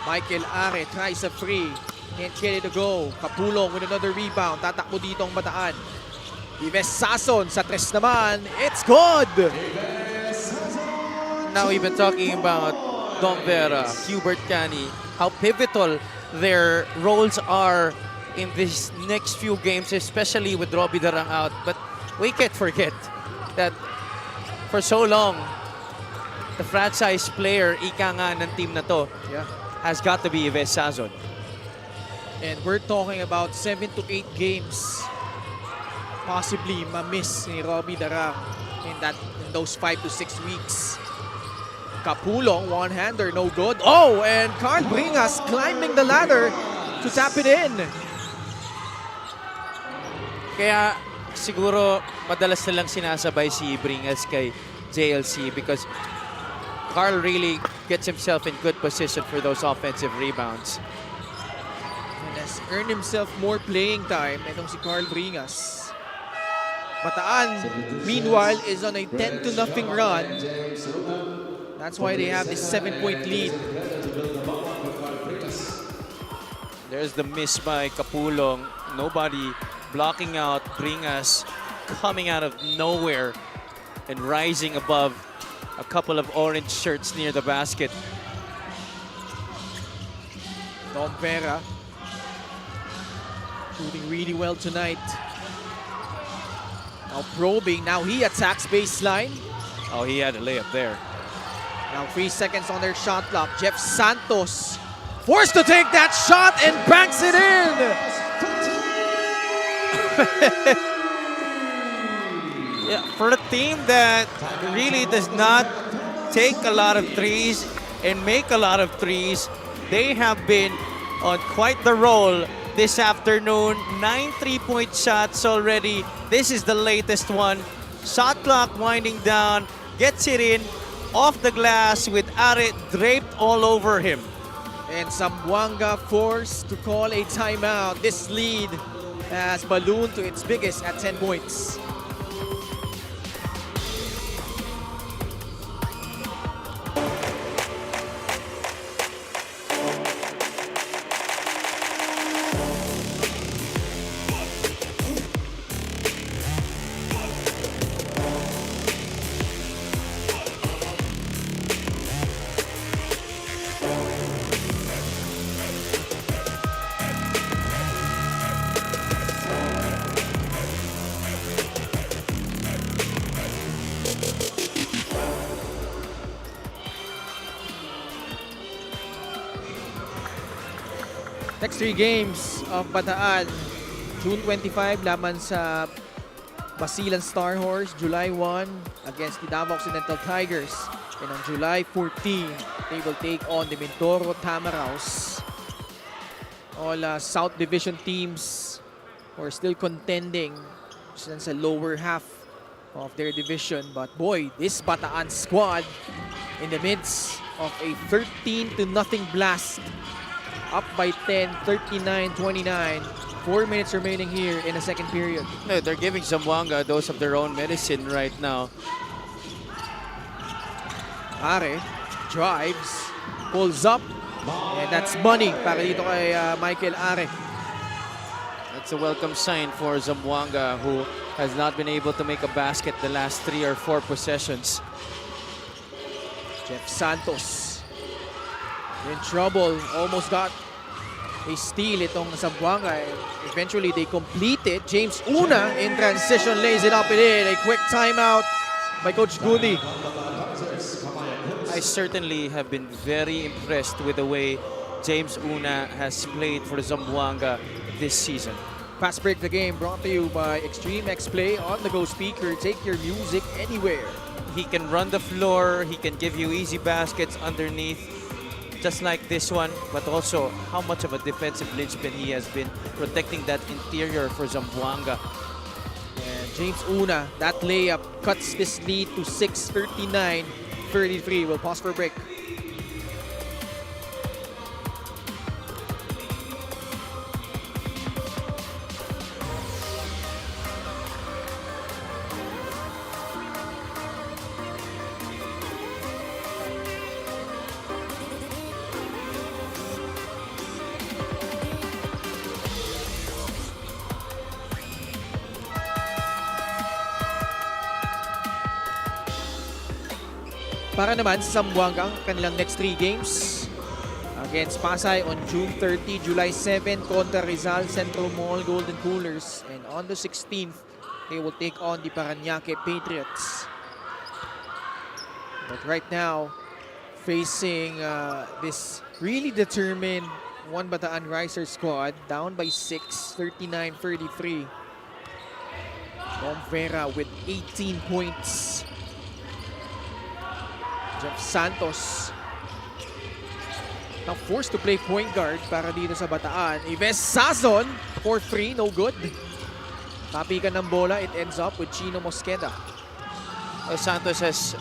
Michael Are tries a free. Can't get it to go. Kapulong with another rebound. Tatakbo dito ang Bataan. Ives Sazon sa tres naman. It's good! Now we've been talking about Dom Vera, Hubert Cani, how pivotal their roles are in these next few games, especially with Robbie Darang out. But we can't forget that for so long, the franchise player, ika nga ng team na to, has got to be Ives Sazon. And we're talking about 7 to 8 games possibly ma-miss ni Robbie Darang in those 5 to 6 weeks. Kapulong, one-hander, no good. Oh, and Carl Bringas climbing the ladder to tap it in. Kaya siguro madalas nilang sinasabay si Bringas kay JLC because Carl really gets himself in good position for those offensive rebounds. And has earned himself more playing time itong si Carl Bringas. Bataan, meanwhile, is on a 10-0 run. That's why they have this 7-point lead. There's the miss by Kapulong. Nobody blocking out Bringas, coming out of nowhere and rising above a couple of orange shirts near the basket. Dom Vera shooting really well tonight. Now probing, now he attacks baseline. Oh, he had a layup there. Now 3 seconds on their shot clock. Jeff Santos forced to take that shot and banks it in. Yeah, for a team that really does not take a lot of threes and make a lot of threes, they have been on quite the roll this afternoon. 9 3-point shots already. This is the latest one. Shot clock winding down, gets it in, off the glass with Are draped all over him. And Zamboanga forced to call a timeout. This lead has ballooned to its biggest at 10 points. Next 3 games of Bataan. June 25 laban sa Basilan Star Horse. July 1 against the Davao Occidental Tigers. And on July 14, they will take on the Mindoro Tamaraws. All South Division teams who are still contending sa lower half of their division. But boy, this Bataan squad in the midst of a 13-0 blast. Up by 10, 39-29. 4 minutes remaining here in the second period. No, they're giving Zamboanga a dose of their own medicine right now. Are drives, pulls up, and that's money para dito kay Michael Are. That's a welcome sign for Zamboanga, who has not been able to make a basket the last 3 or 4 possessions. Jeff Santos in trouble, almost got a steal itong Zamboanga. Eventually they complete it. James Una in transition lays it up and in. A quick timeout by Coach Goody. I certainly have been very impressed with the way James Una has played for Zamboanga this season. Fast break the game brought to you by Extreme X Play on the go speaker. Take your music anywhere. He can run the floor, he can give you easy baskets underneath, just like this one, but also how much of a defensive linchpin he has been protecting that interior for Zamboanga. And James Una, that layup cuts this lead to 6, 39-33. We'll pause for a break. Para naman sa Zamboanga, ang kanilang next 3 games against Pasay on June 30, July 7 kontra Rizal Central Mall Golden Coolers, and on the 16th they will take on the Parañaque Patriots. But right now, facing this really determined One Bataan Riser squad, down by 6, 39-33. Dom Vera with 18 points. Jeff Santos now forced to play point guard para dito sa Bataan. Ives Sazon for 3, no good. Tapikan ng bola, it ends up with Chino Mosqueda. Santos has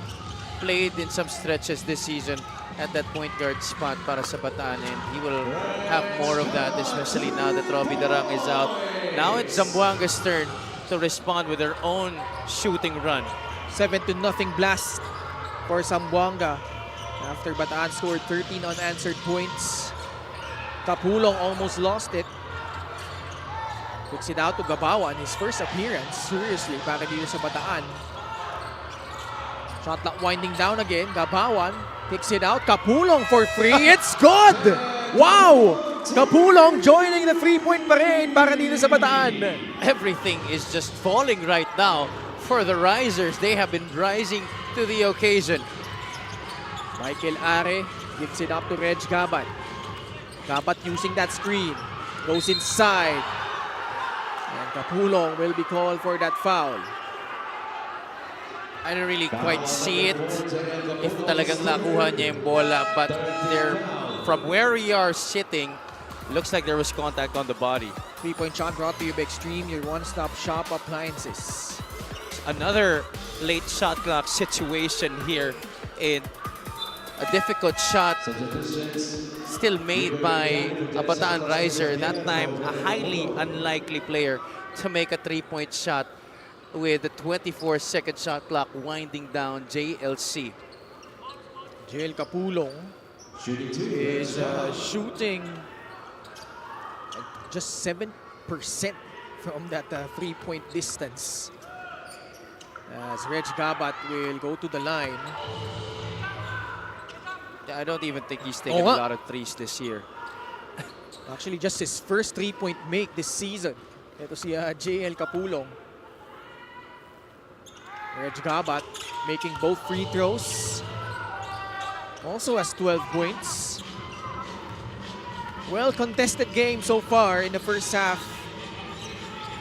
played in some stretches this season at that point guard spot para sa Bataan, and he will have more of that, especially now that Robbie Darang is out. Now it's Zamboanga's turn to respond with their own shooting run. 7-0 blast for Zamboanga after Bataan scored 13 unanswered points. Kapulong almost lost it. Kicks it out to Gabawan, his first appearance, seriously, para dito sa Bataan. Shot clock winding down again. Gabawan kicks it out. Kapulong for 3. It's good! Wow! Kapulong joining the 3-point parade para dito sa Bataan. Everything is just falling right now for the Risers. They have been rising to the occasion. Michael Are gives it up to Reg Gabat. Gabat using that screen. Goes inside. And Kapulong will be called for that foul. I don't really quite see it if talagang nakuha niya yung bola, but there, from where we are sitting, looks like there was contact on the body. 3-point shot brought to you by Extreme, your one-stop shop appliances. Another late shot clock situation here, in a difficult shot still made by a Bataan Riser, that time a highly unlikely player to make a 3-point shot with the 24-second shot clock winding down. JLC. JL Kapulong is shooting just 7% from that 3-point distance. As Reg Gabat will go to the line. I don't even think he's taken a lot of threes this year. Actually, just his first 3-point make this season. Ito si JL Kapulong. Reg Gabat making both free throws. Also has 12 points. Well contested game so far in the first half.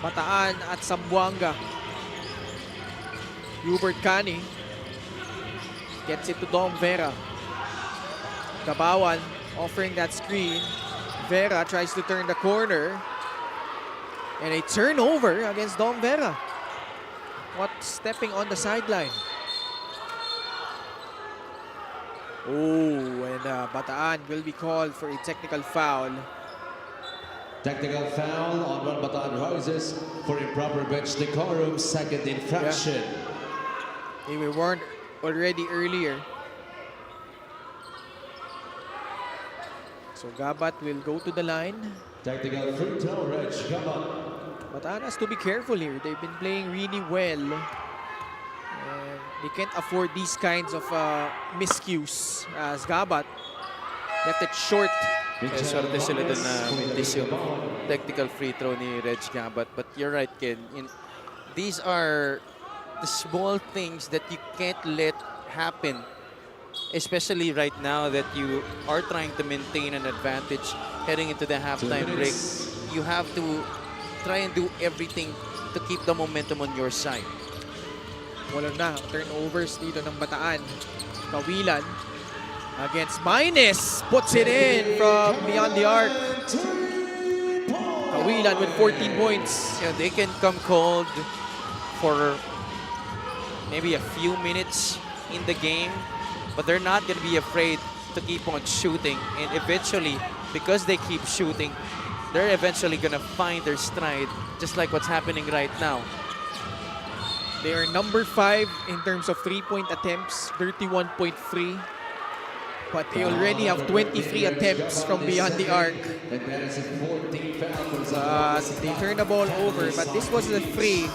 Bataan at Zamboanga. Hubert Cani gets it to Dom Vera. Gabawan offering that screen. Vera tries to turn the corner. And a turnover against Dom Vera. What stepping on the sideline. Oh, and Bataan will be called for a technical foul. Technical foul on one Bataan Risers for improper bench decorum, second infraction. They were warned already earlier. So Gabat will go to the line. Technical free throw, Reg Gabat. Bataan has to be careful here. They've been playing really well. And they can't afford these kinds of miscues as Gabat left it short. Kaya swerte sila dun na mintis yung technical free throw ni Reg Gabat. But you're right, Ken. These are the small things that you can't let happen. Especially right now that you are trying to maintain an advantage heading into the halftime break. You have to try and do everything to keep the momentum on your side. Wala na turnovers dito ng Bataan. Kawilan against Minus. Puts it in from beyond the arc. Kawilan with 14 points. Yeah, they can come cold for maybe a few minutes in the game, but they're not going to be afraid to keep on shooting. And eventually, because they keep shooting, they're eventually going to find their stride, just like what's happening right now. They are number 5 in terms of 3-point attempts, 31.3. But they already have 23 attempts from beyond the arc. They turned the ball over, but this was the free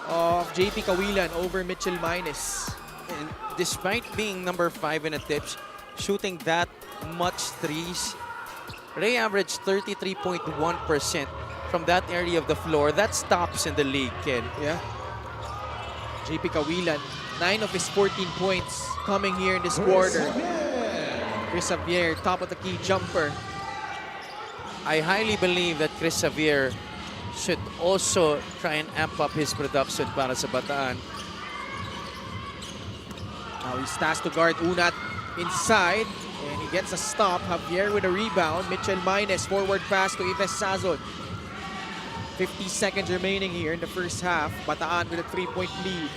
of JP Kawilan over Mitchell Minus. And despite being number 5 in attempts, shooting that much threes, Ray averaged 33.1% from that area of the floor. That stops in the league, Ken. Yeah. JP Kawilan, 9 of his 14 points coming here in this quarter. Chris Xavier, top of the key jumper. I highly believe that Chris Xavier should also try and amp up his production para sa Bataan. Now he's tasked to guard Unat inside, and he gets a stop. Javier with a rebound. Mitchell Minus, forward pass to Ives Sazon. 50 seconds remaining here in the first half. Bataan with a 3-point lead.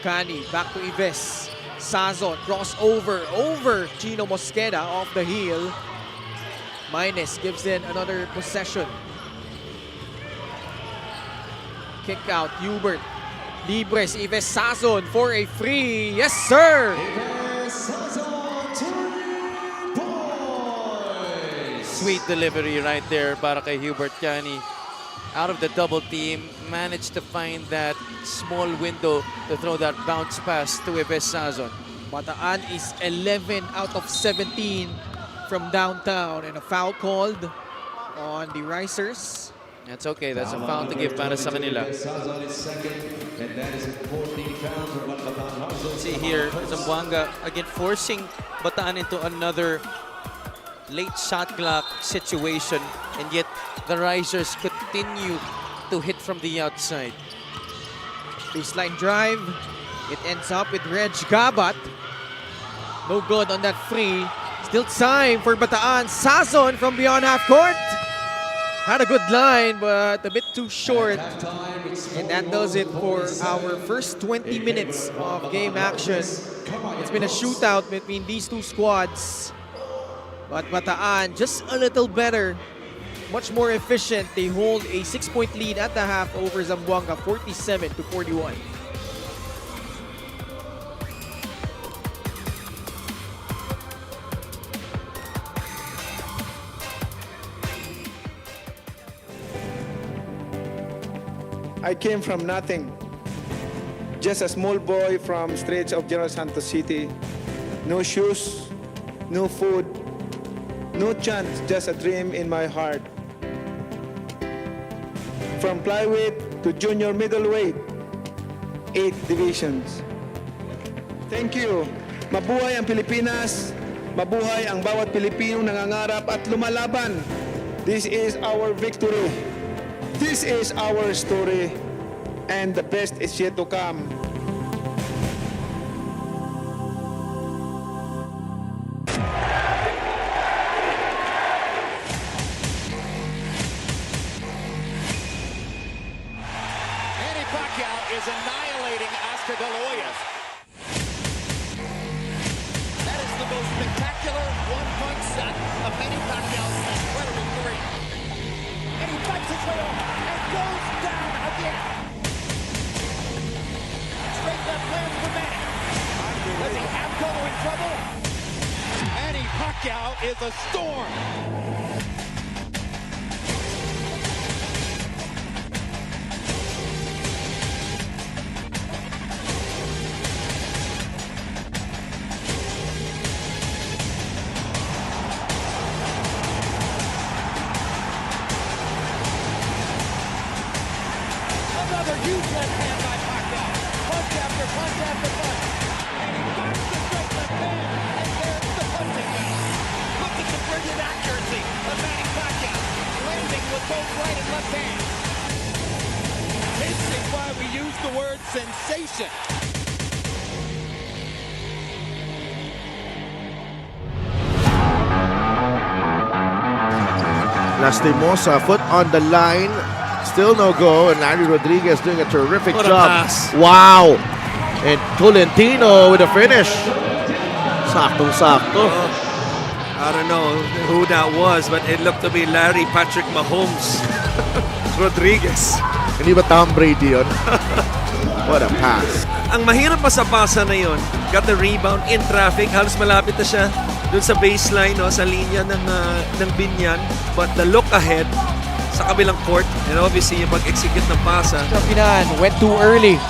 Kani back to Ives. Sazon crossover over Chino Mosqueda off the heel. Minus gives in another possession. Kick out, Hubert. Libres, Ives Sazon for a free. Yes, sir! Sweet delivery right there para kay Hubert Cani. Out of the double team, managed to find that small window to throw that bounce pass to Ives Sazon. Bataan is 11 out of 17 from downtown, and a foul called on the Risers. That's okay, that's a foul to give para sa kanila. See here, Zamboanga again forcing Bataan into another late shot clock situation, and yet the Risers continue to hit from the outside. Baseline drive. It ends up with Reg Gabat. No good on that free. Still time for Bataan. Sazon from beyond half court. Had a good line, but a bit too short. And that does it for our first 20 minutes of game action. It's been a shootout between these two squads. But Bataan just a little better, much more efficient. They hold a 6-point lead at the half over Zamboanga, 47-41. I came from nothing. Just a small boy from streets of General Santos City. No shoes, no food, no chance, just a dream in my heart. From flyweight to junior middleweight, 8 divisions. Thank you. Mabuhay ang Pilipinas. Mabuhay ang bawat Pilipinong nangangarap at lumalaban. This is our victory. This is our story. And the best is yet to come. Is annihilating Oscar De La Hoya. spectacular one-punch set of Manny Pacquiao's incredible three. And he fights his way over and goes down again. Straight left hand for Manny. Does he have Cotto in trouble? Manny Pacquiao is a storm. Another huge left hand by Pacquiao. Punch after punch after punch. And he finds the straight left hand. And there's the punching down. Look at the brilliant accuracy of Manny Pacquiao. Landing with both right and left hands. This is why we use the word sensation. Lastimosa, foot on the line. Still no go, and Larry Rodriguez doing a terrific What a job. pass. Wow! And Tolentino with a finish. Saktong-sakto. I don't know who that was, but it looked to be Larry Patrick Mahomes Rodriguez. Hindi ba Tom Brady yun? What a pass. Ang mahirap pa sa pasa na yon, got the rebound in traffic, halos malapit na siya dun sa baseline, no, sa linya ng binyan. But the look ahead sa kabilang court, and obviously yung pag-execute ng pasa. Pinan went too early.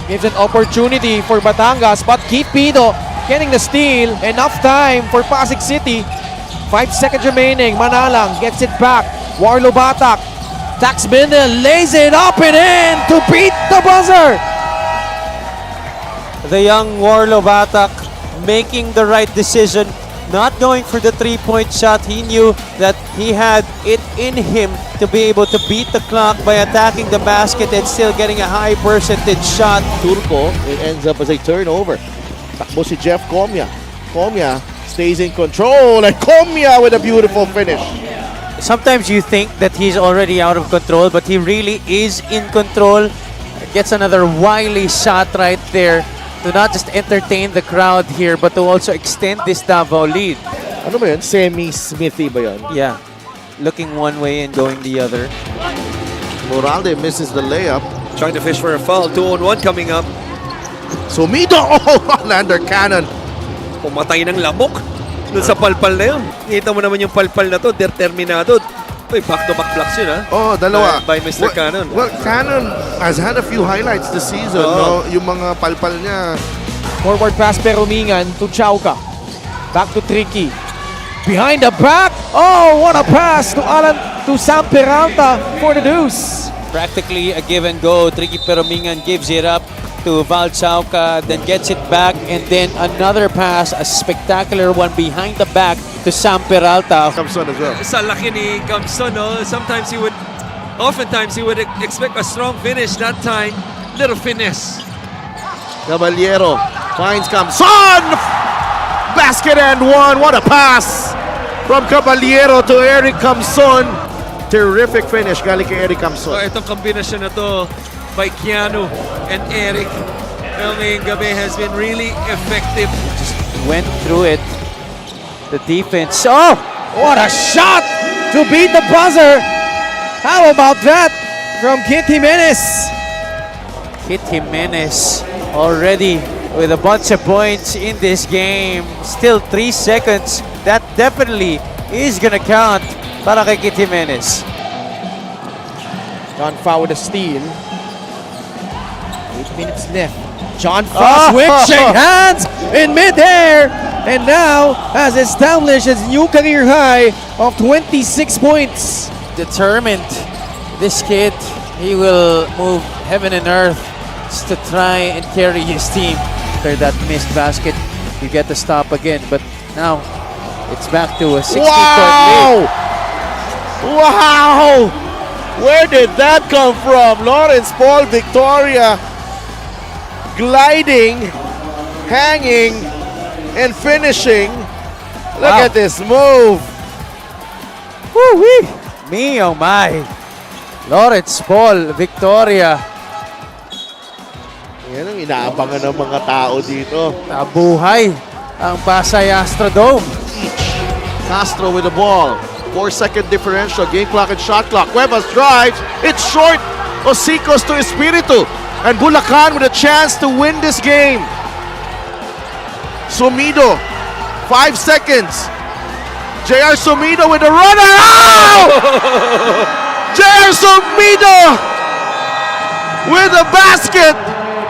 Gives an opportunity for Batangas, but Keith Pido getting the steal. Enough time for Pasig City. 5 seconds remaining. Manalang gets it back. Warlo Batak. Tax Bindel lays it up and in to beat the buzzer. The young Warlo Batak making the right decision, not going for the three-point shot. He knew that he had it in him to be able to beat the clock by attacking the basket and still getting a high percentage shot. Turco, it ends up as a turnover. Takbo si Jeff Comia. Comia stays in control, and Comia with a beautiful finish. Sometimes you think that he's already out of control, but he really is in control. Gets another wily shot right there to not just entertain the crowd here, but to also extend this Davao lead. Ano ba yun? Semi-Smithy ba yun? Yeah, looking one way and going the other. Moralde misses the layup. Trying to fish for a foul, 2-on-1 coming up. Sumido! Oh, under cannon. Pumatay ng lamok dun sa palpal na yun. Kita mo naman yung palpal na to, determinado. Uy, back-to-back blocks yun, ha? Oh, dalawa. By Mr. Cannon. Well, Cannon has had a few highlights this season, no? Yung mga palpal niya. Forward pass Perumingan to Chauca. Back to Tricky. Behind the back. Oh, what a pass to Sam Peralta for the deuce. Practically a give and go. Tricky Peromingan gives it up to Val Chauca, then gets it back, and then another pass, a spectacular one behind the back to Sam Peralta. Kamson as well. Sa laki ni Kamson, no? Oftentimes he would expect a strong finish. That time, little finesse. Caballero finds Kamson! Basket and one. What a pass from Caballero to Eric Kamson. Terrific finish galing kay Eric So Kamson. itong kombinasyon na to by Keanu and Eric ngayong gabi has been really effective. Went through it. The defense. Oh! What a shot to beat the buzzer. How about that from Kit Jimenez? Kit Jimenez already with a bunch of points in this game. Still 3 seconds. That definitely is gonna count para kay Kit Jimenez. John Fa with a steal. 8 minutes left. John Fa switching hands in midair and now has established his new career high of 26 points. Determined. This kid, he will move heaven and earth just to try and carry his team. After that missed basket, you get the stop again. But now, it's back to a 60-point lead. Wow! Where did that come from? Lawrence Paul Victoria gliding, hanging, and finishing. Look Wow. at this move. Woo-wee! Me, oh my. Lawrence Paul Victoria. Yan ang inaabangan ng mga tao dito. Nabuhay ang Pasay Astrodome. Castro with the ball. 4-second differential. Game clock and shot clock. Cuevas drives. It's short. Osicos to Espiritu. And Bulacan with a chance to win this game. Sumido. 5 seconds. JR Sumido with the runner. Oh! JR Sumido with a basket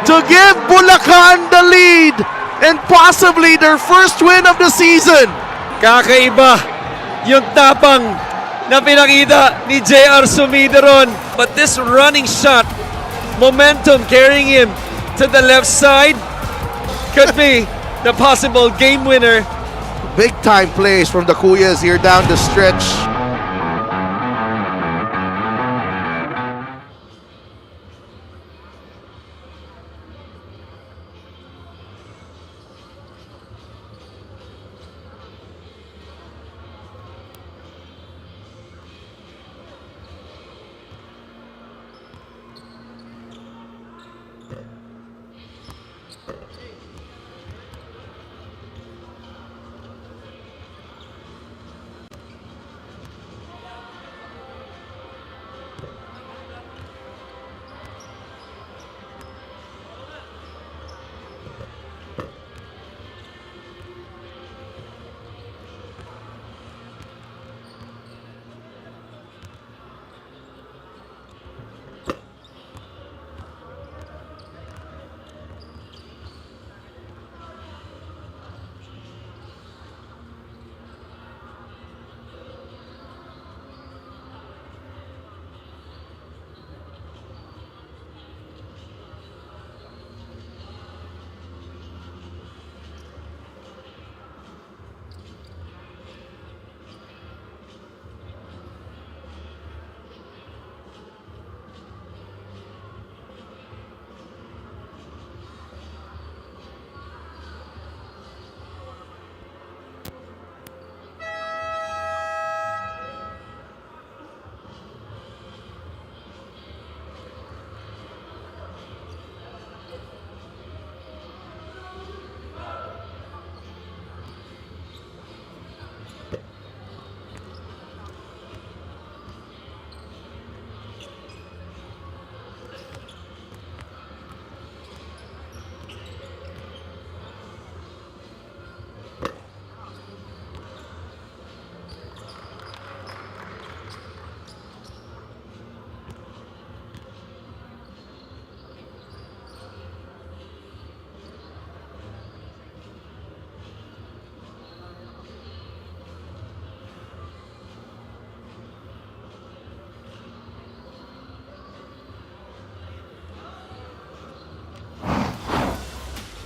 to give Bulacan the lead and possibly their first win of the season. Kakaiba yung tapang na pinakita ni JR Sumideron. But this running shot, momentum carrying him to the left side, could be the possible game winner. Big time plays from the Kuyas here down the stretch.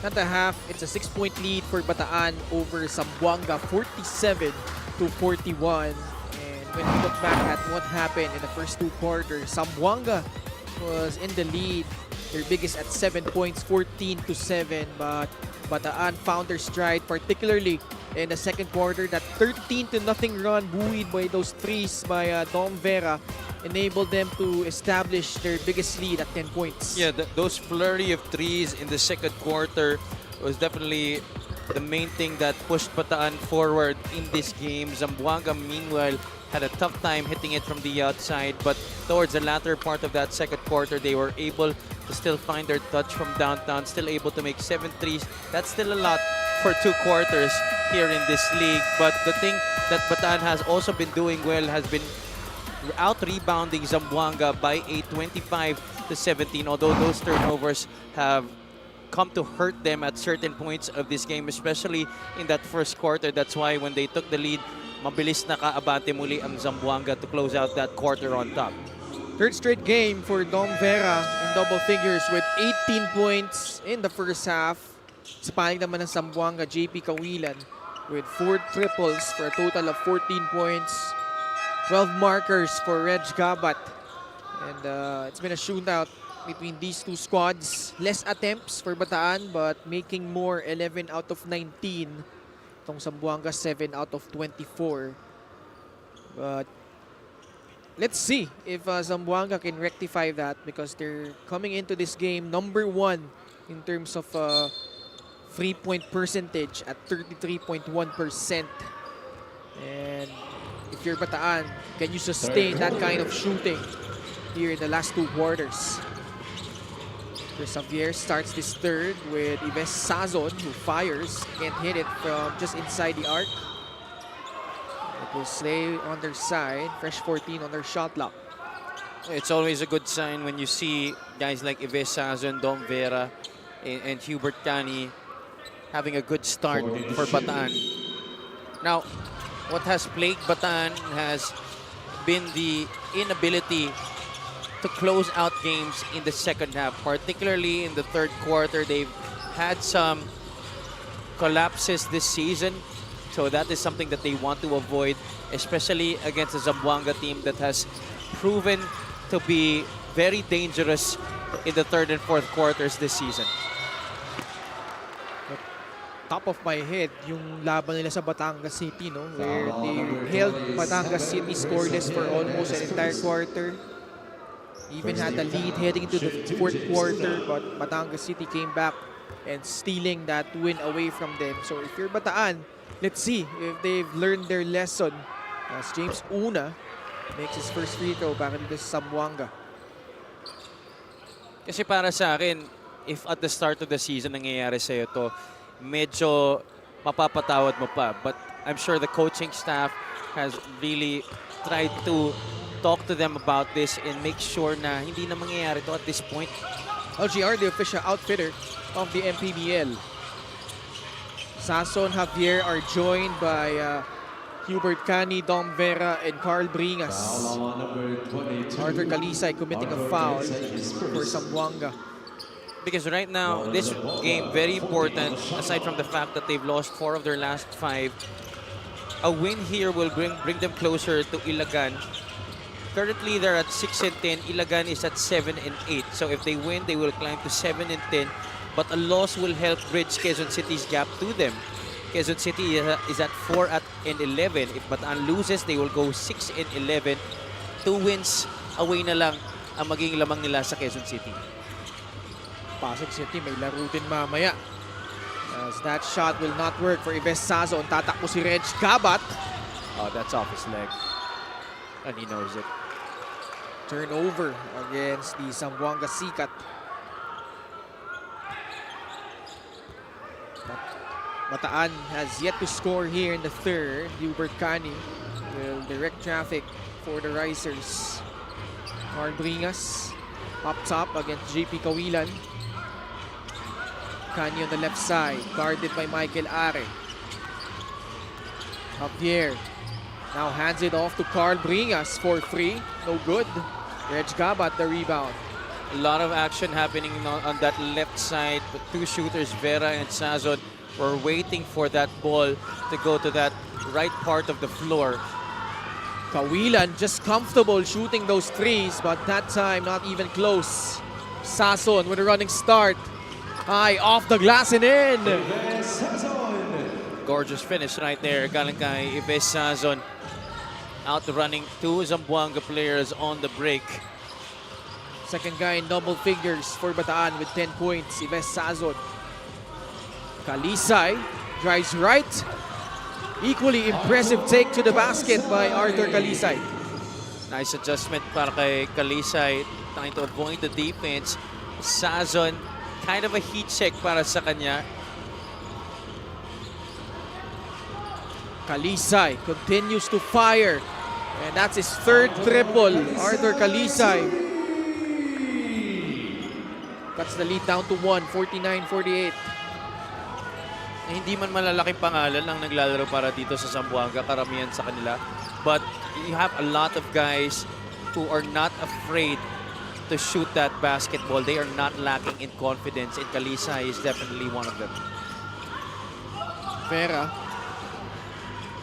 At the half, it's a 6-point lead for Bataan over Zamboanga, 47 to 41. And when we look back at what happened in the first two quarters, Zamboanga was in the lead, their biggest at 7 points, 14 to 7. But Bataan found their stride, particularly in the second quarter. That 13 to nothing run buoyed by those threes by Dom Vera enabled them to establish their biggest lead at 10 points. Yeah, those flurry of threes in the second quarter was definitely the main thing that pushed Bataan forward in this game. Zamboanga, meanwhile, had a tough time hitting it from the outside, but towards the latter part of that second quarter, they were able to still find their touch from downtown, still able to make 7 threes. That's still a lot for 2 quarters here in this league. But the thing that Bataan has also been doing well has been out-rebounding Zamboanga by a 25 to 17, although those turnovers have come to hurt them at certain points of this game, especially in that first quarter. That's why when they took the lead, mabilis na kaabante muli ang Zamboanga to close out that quarter on top. Third straight game for Dom Vera in double figures with 18 points in the first half. Spaling naman ng Zamboanga, JP Kawilan with 4 triples for a total of 14 points. 12 markers for Reg Gabat. And it's been a shootout between these two squads. Less attempts for Bataan but making more, 11 out of 19. Itong Zamboanga, 7 out of 24. But let's see if Zamboanga can rectify that, because they're coming into this game number 1 in terms of free point percentage at 33.1%. And if you're Bataan, can you sustain that kind of shooting here in the last 2 quarters? Xavier starts this third with Ives Sazon, who fires, can't hit it from just inside the arc. It will stay on their side, fresh 14 on their shot clock. It's always a good sign when you see guys like Ives Sazon, Dom Vera, and Hubert Cani having a good start for Bataan. Now, what has plagued Bataan has been the inability to close out games in the second half, particularly in the third quarter. They've had some collapses this season, so that is something that they want to avoid, especially against a Zamboanga team that has proven to be very dangerous in the third and fourth quarters this season. Top of my head, yung laban nila sa Batangas City, no? Where they held Batangas City scoreless for almost an entire quarter. Even had the lead heading into the fourth quarter, but Batangas City came back and stealing that win away from them. So if you're Bataan, let's see if they've learned their lesson as James Una makes his first free throw para dito sa Zamboanga. Kasi para sa akin, if at the start of the season nangyayari sa'yo to, medyo mapapatawad mo pa. But I'm sure the coaching staff has really tried to talk to them about this and make sure na hindi na mangyayari to at this point. LGR, the official outfitter of the MPBL. Sazon, Javier are joined by Hubert Cani, Dom Vera, and Carl Bringas. Arthur Calisay committing a foul for Zamboanga. Because right now, this game, very important, aside from the fact that they've lost 4 of their last 5. A win here will bring them closer to Ilagan. Currently, they're at 6 and 10. Ilagan is at 7 and 8. So if they win, they will climb to 7 and 10. But a loss will help bridge Quezon City's gap to them. Quezon City is at 4 and 11. If Bataan loses, they will go 6 and 11. 2 wins away na lang ang maging lamang nila sa Quezon City. Pasig City may laro din mamaya. As that shot will not work for Ives Sazon. Tatakbo si Reg Gabat. Oh, that's off his leg. And he knows it. Turnover against the Zamboanga Sikat. Bataan has yet to score here in the third. Hubert Cani will direct traffic for the Risers. Carl Bringas up top against JP Kawilan. Cani on the left side, guarded by Michael Are. Javier now hands it off to Carl Bringas for 3. No good. Reg Gabat the rebound. A lot of action happening on that left side. The 2 shooters, Vera and Sazon, were waiting for that ball to go to that right part of the floor. Kawilan just comfortable shooting those 3s, but that time not even close. Sazon with a running start. High off the glass and in. Gorgeous finish right there. Galing kay Ives Sazon. Outrunning 2 Zamboanga players on the break. Second guy in double figures for Bataan with 10 points. Ives Sazon. Calisay drives right. Equally impressive take to the basket by Arthur Calisay. Nice adjustment para kay Calisay, trying to avoid the defense. Sazon, kind of a heat check para sa kanya. Calisay continues to fire. And that's his 3rd triple. Arthur Calisay cuts the lead down to 1, 49-48. Hindi man malalaking pangalan ang naglalaro para dito sa Zamboanga, karamihan sa kanila. But you have a lot of guys who are not afraid to shoot that basketball. They are not lacking in confidence, and Calisay is definitely one of them. Vera,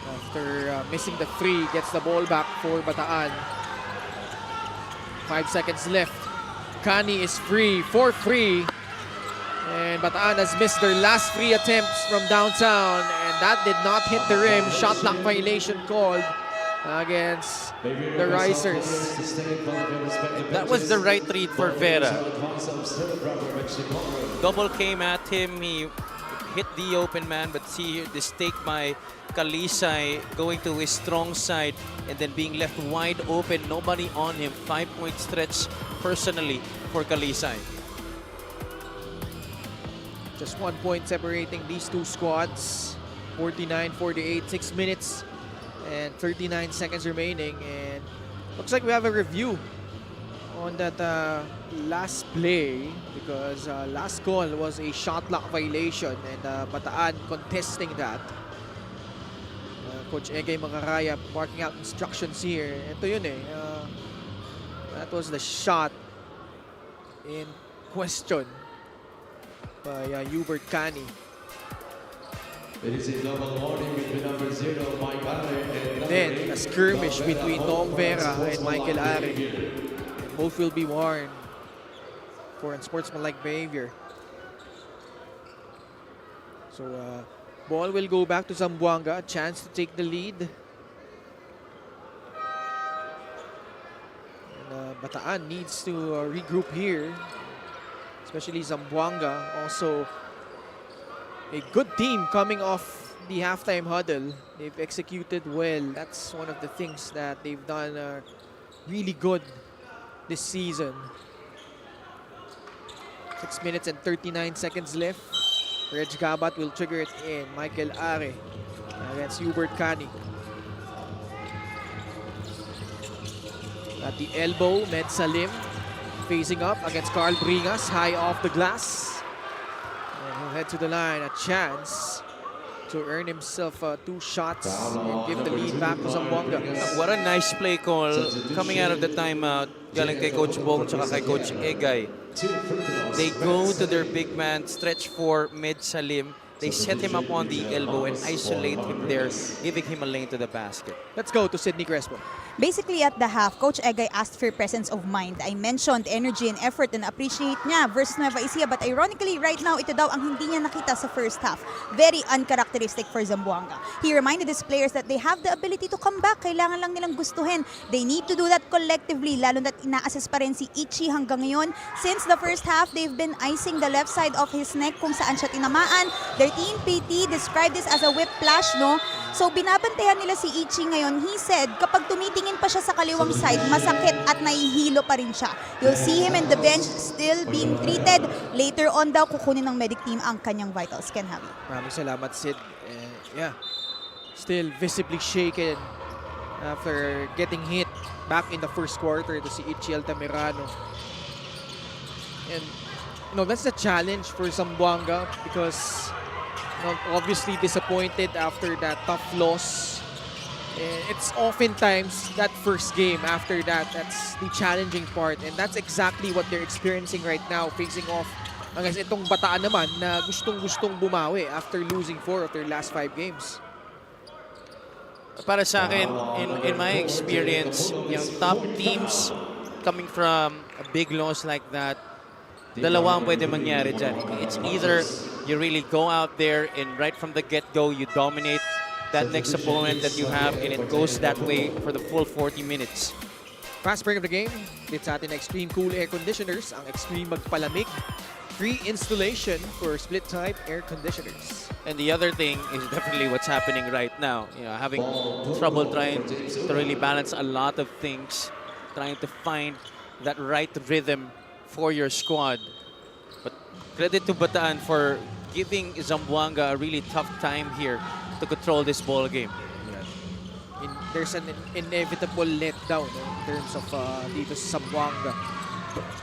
after missing the 3, gets the ball back for Bataan. 5 seconds left. Cani is free for 3. And Bataan has missed their last 3 attempts from downtown, and that did not hit the rim. Shot clock violation called against the Risers. That was the right read for Vera. Double came at him. He hit the open man, but see this take by Kalisay going to his strong side and then being left wide open, nobody on him. 5-point stretch personally for Kalisay. Just 1 point separating these two squads. 49-48, 6 minutes and 39 seconds remaining. And looks like we have a review on that last play because last call was a shot clock violation and Bataan contesting that. Coach Egay Mangaraya marking out instructions here. Ito yun eh. That was the shot in question by Hubert Cani. It is a double warning between number 0, Mike Are, and Then a skirmish between Tom Vera and Michael Are. Both will be warned for unsportsmanlike behavior. So ball will go back to Zamboanga, a chance to take the lead. And Bataan needs to regroup here, especially Zamboanga. Also a good team coming off the halftime huddle. They've executed well. That's one of the things that they've done really good this season. 6 minutes and 39 seconds left. Reg Gabat will trigger it in. Michael Are against Hubert Cani. At the elbow, Med Salim facing up against Carl Bringas, high off the glass. And he'll head to the line, a chance to earn himself 2 shots and give the lead back to Zamboanga. What a nice play call coming out of the timeout. Galing kay Coach Bong tsaka kay Coach Egay. They go to their big man, stretch for Med Salim. They set him up on the elbow and isolate him there, giving him a lane to the basket. Let's go to Sydney Crespo. Basically, at the half, Coach Egay asked for presence of mind. I mentioned energy and effort and appreciate niya versus Nueva Ecija. But ironically, right now, ito daw ang hindi niya nakita sa first half. Very uncharacteristic for Zamboanga. He reminded his players that they have the ability to come back. Kailangan lang nilang gustuhin. They need to do that collectively, lalo na't ina-assess pa rin si Ichi hanggang ngayon. Since the first half, they've been icing the left side of his neck kung saan siya tinamaan. Their team PT described this as a whiplash, no? So binabantayan nila si Ichi ngayon. He said, kapag tumitingin pa siya sa kaliwang side, masakit at nahihilo pa rin siya. You'll see him in the bench still being treated. Later on daw, kukunin ng medic team ang kanyang vitals. Ken Javi. Maraming salamat, Sid. Yeah, still visibly shaken after getting hit back in the first quarter to si Ichi Altamirano. And, you know, that's the challenge for Zamboanga because obviously disappointed after that tough loss. It's oftentimes that first game after that, that's the challenging part. And that's exactly what they're experiencing right now, facing off against itong Bataan naman na gustong-gustong bumawi after losing 4 of their last 5 games. Para sa akin, in my experience, yung top teams coming from a big loss like that, dalawa ang pwede mangyari dyan. It's either you really go out there and right from the get-go, you dominate that next opponent that you have and it goes that way for the full 40 minutes. Fast break of the game. It's atin Extreme Cool Air Conditioners, ang Extreme Magpalamig. Free installation for split-type air conditioners. And the other thing is definitely what's happening right now. You know, having trouble trying to really balance a lot of things, trying to find that right rhythm for your squad. But credit to Bataan for giving Zamboanga a really tough time here to control this ball game. There's an inevitable letdown in terms of dito sa Zamboanga.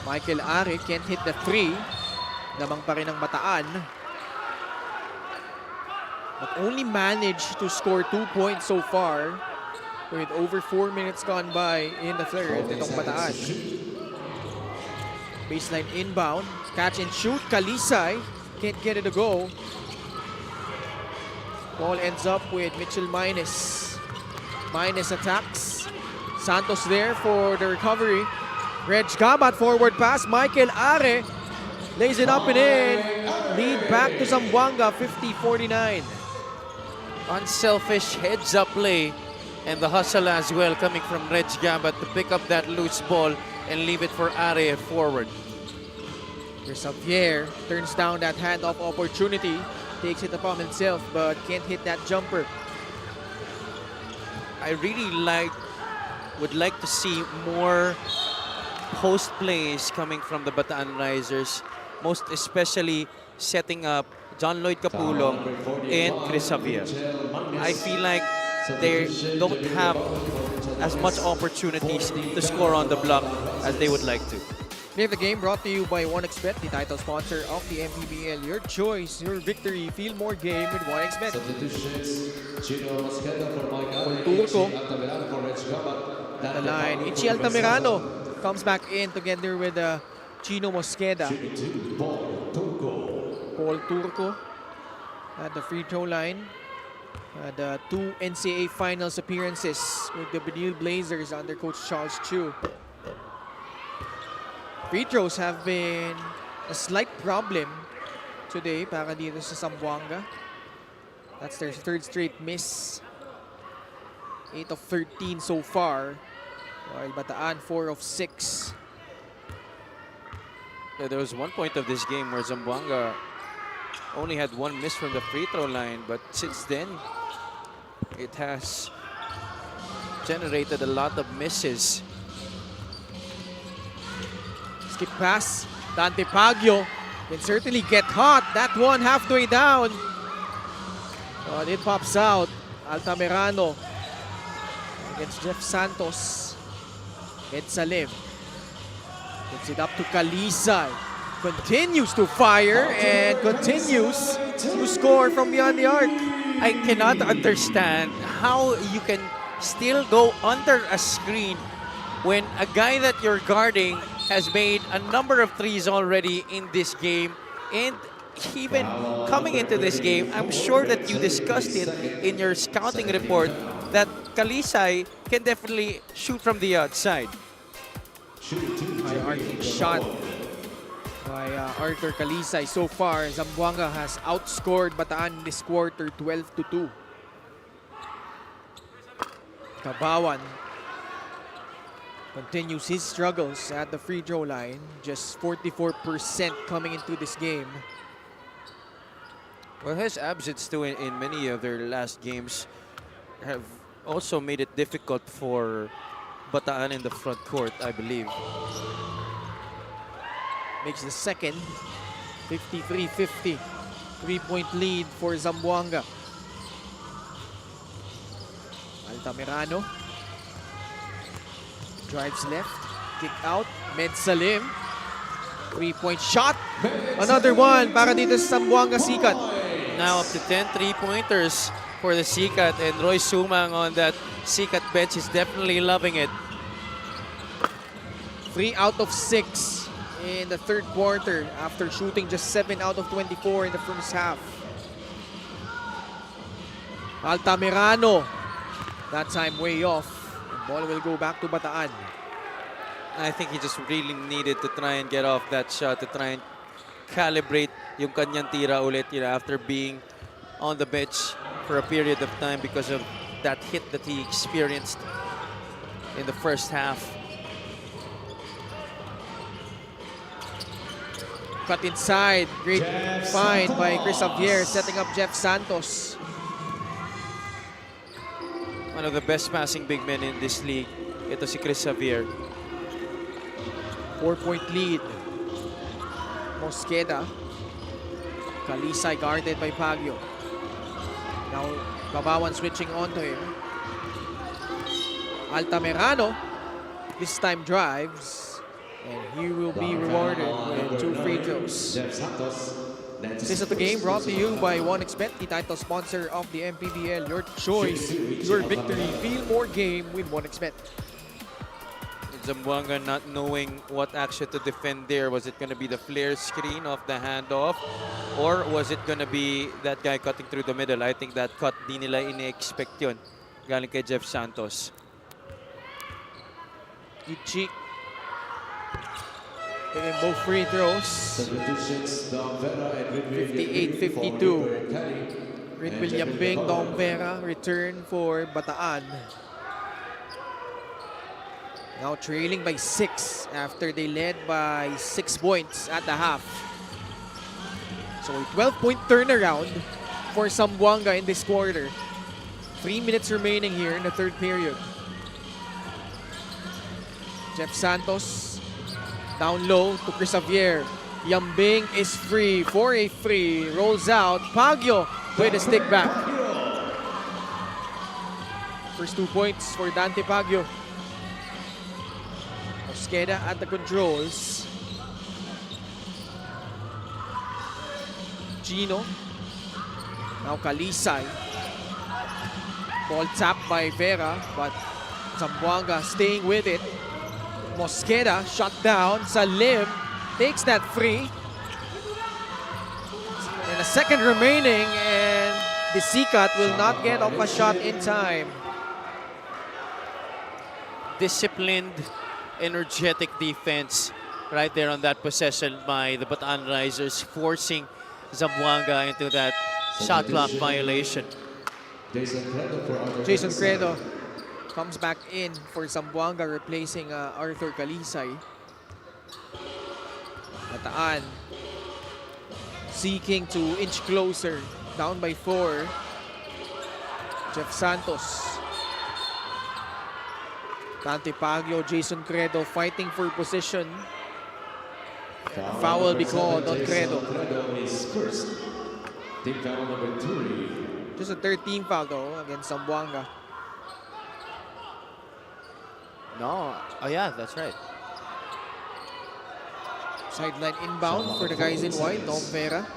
Michael Are can't hit the 3. Lamang pa rin ang Bataan. But only managed to score 2 points so far with over 4 minutes gone by in the third. Itong Bataan. Baseline inbound. Catch and shoot. Kalisay can't get it to go. Ball ends up with Mitchell Minus. Minus attacks. Santos there for the recovery. Reg Gabat forward pass. Michael Are lays it up and in. Lead back to Zamboanga, 50-49. Unselfish heads-up play and the hustle as well coming from Reg Gabat to pick up that loose ball and leave it for Are forward. Xavier turns down that handoff opportunity. Takes it upon himself but can't hit that jumper. I really would like to see more post plays coming from the Bataan Risers, most especially setting up John Lloyd Capulong and Chris Javier. I feel like they don't have as much opportunities to score on the block as they would like to. Play of the game brought to you by 1xBet, the title sponsor of the MPBL. Your choice, your victory. Feel more game with 1xBet. Turco. At the line, Ichi Altamirano comes back in together with Chino Mosqueda. Paul Turco at the free throw line. Had 2 NCAA finals appearances with the Benil Blazers under Coach Charles Chu. Free throws have been a slight problem today para dito sa Zamboanga. That's their 3rd straight miss. 8 of 13 so far. While Bataan 4 of 6. Yeah, there was one point of this game where Zamboanga only had 1 miss from the free throw line, but since then it has generated a lot of misses. Skip pass. Dante Pagio can certainly get hot. That one halfway down. But it pops out. Altamirano against Jeff Santos. Ed Salim. Puts it up to Kalisay. Continues to fire and continues to score from beyond the arc. I cannot understand how you can still go under a screen when a guy that you're guarding has made a number of threes already in this game. And even coming into this game, I'm sure that you discussed it in your scouting report that Kalisay can definitely shoot from the outside. High arcing shot by Arthur Kalisay. So far, Zamboanga has outscored Bataan in this quarter 12-2. Cabawan continues his struggles at the free throw line. Just 44% coming into this game. Well, his absence too in many of their last games have also made it difficult for Bataan in the front court, I believe. Makes the second 53-50. 3-point lead for Zamboanga. Altamirano drives left, kick out. Med Salim, 3-point shot. Another one para dito sa Zamboanga Sikat. Now up to 10 3-pointers for the Sikat, and Roy Sumang on that Sikat bench is definitely loving it. 3 out of 6 in the third quarter after shooting just 7 out of 24 in the first half. Altamirano, that time way off. The ball will go back to Bataan. I think he just really needed to try and get off that shot, to try and calibrate yung kanyang tira ulit, after being on the bench for a period of time because of that hit that he experienced in the first half. Cut inside. Great find by Chris Javier, setting up Jeff Santos. One of the best passing big men in this league. Ito si Chris Javier. 4-point lead. Mosqueda. Kalisay guarded by Pagio. Now, Cabawan switching on to him. Altamirano this time drives. And he will be rewarded with 2 free throws. This is the game brought to you by 1xBet, the title sponsor of the MPBL. Your choice, your victory. Feel more game with 1xBet. Zamboanga not knowing what action to defend there. Was it going to be the flare screen of the handoff? Or was it going to be that guy cutting through the middle? I think that cut di nila ine-expect yun. Galing kay Jeff Santos. Ichi. Getting both free throws. 58-52. Rin William Bing, Dom Vera return for Bataan. Now trailing by 6 after they led by 6 points at the half. So a 12-point turnaround for Zamboanga in this quarter. 3 minutes remaining here in the third period. Jeff Santos down low to Chris Javier. Yambing is free for a free. Rolls out. Baguio with a stick back. First 2 points for Dante Baguio. Mosqueda at the controls. Gino. Now Kalisay. Ball tapped by Vera, but Zamboanga staying with it. Mosqueda shut down. Salim takes that free. And a second remaining, and the Sikat will not get off a shot in time. Disciplined, energetic defense right there on that possession by the Bataan Risers, forcing Zamboanga into that shot clock violation. Jason Credo comes back in for Zamboanga, replacing Arthur Kalisay. Bataan seeking to inch closer, down by 4. Jeff Santos. Dante Baguio, Jason Credo fighting for position. Foul will be called on Credo. Team foul number 3. Just a 13 foul though against Zamboanga. No, oh yeah, that's right. Sideline inbound for the guys in white. Dom Vera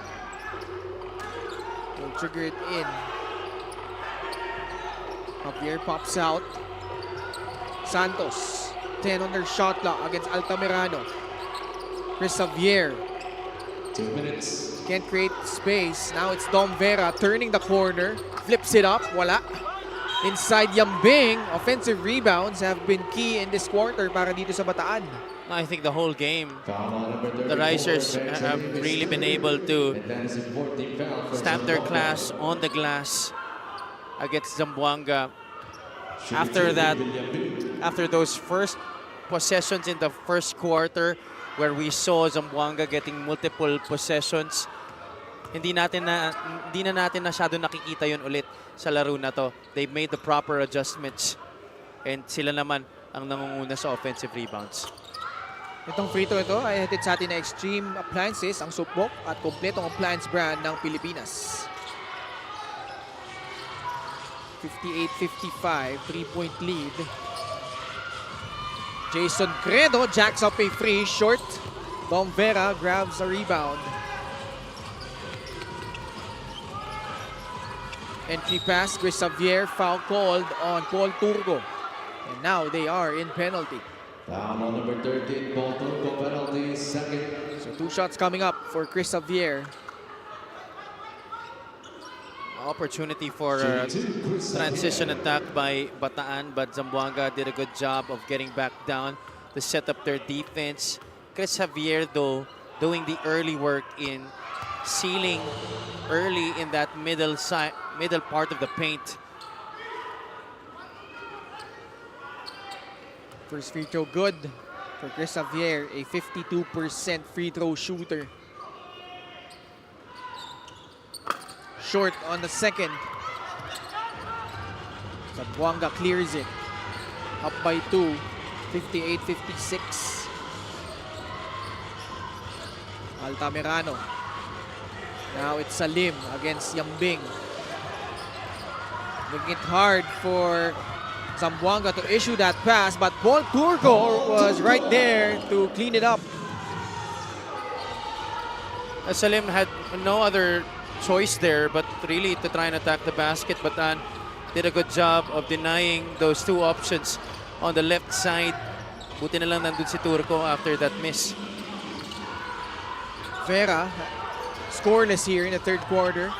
will trigger it in. Javier pops out. Santos, 10 on their shot clock against Altamirano. Chris Javier 2 minutes. can't create space. Now it's Dom Vera turning the corner. Flips it up. Wala. Inside Yambing. Offensive rebounds have been key in this quarter para dito sa Bataan. I think the whole game, the Risers have really been able to stamp their class on the glass against Zamboanga. After that, after those first possessions in the first quarter where we saw Zamboanga getting multiple possessions, hindi na natin masyado nakikita yun ulit sa laro na to. They've made the proper adjustments and sila naman ang nangunguna sa offensive rebounds. Itong free throw ito ay hatid sa atin na Extreme Appliances, ang supbok at kompletong appliance brand ng Pilipinas. 58-55, 3-point lead. Jason Credo jacks up a free, short. Dom Vera grabs a rebound. Entry pass, Chris Javier, foul called on Paul Turgo. And now they are in penalty. Foul on number 13, Paul Turco, penalty, second. So 2 shots coming up for Chris Javier. Opportunity for a transition attack by Bataan, but Zamboanga did a good job of getting back down to set up their defense. Chris Javier, though, doing the early work in sealing early in that middle part of the paint. First free throw good for Chris Javier, a 52% free throw shooter. Short on the second. Zamboanga clears it. Up by 2, 58-56. Altamirano. Now it's Salim against Yambing. Making it hard for Zamboanga to issue that pass, but Paul Turco was right there to clean it up. Salim had no other choice there but really to try and attack the basket. Bataan did a good job of denying those 2 options on the left side. Buti na lang nandun si Turco after that miss. Vera scoreless here in the third quarter.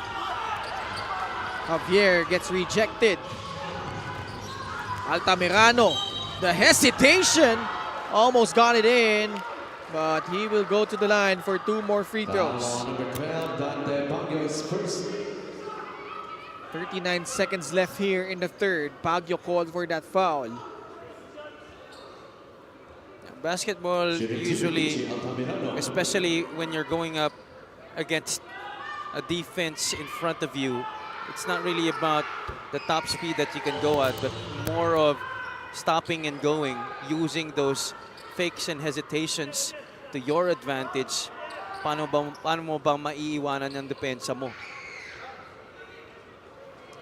Javier gets rejected. Altamirano, the hesitation, almost got it in, but he will go to the line for 2 more free throws. Foul on number 12, Dante Baguio is first. 39 seconds left here in the third. Baguio called for that foul. Basketball usually, especially when you're going up against a defense in front of you, It's not really about the top speed that you can go at, but more of stopping and going, using those fakes and hesitations to your advantage. Paano mo bang maiiwanan yung depensa mo?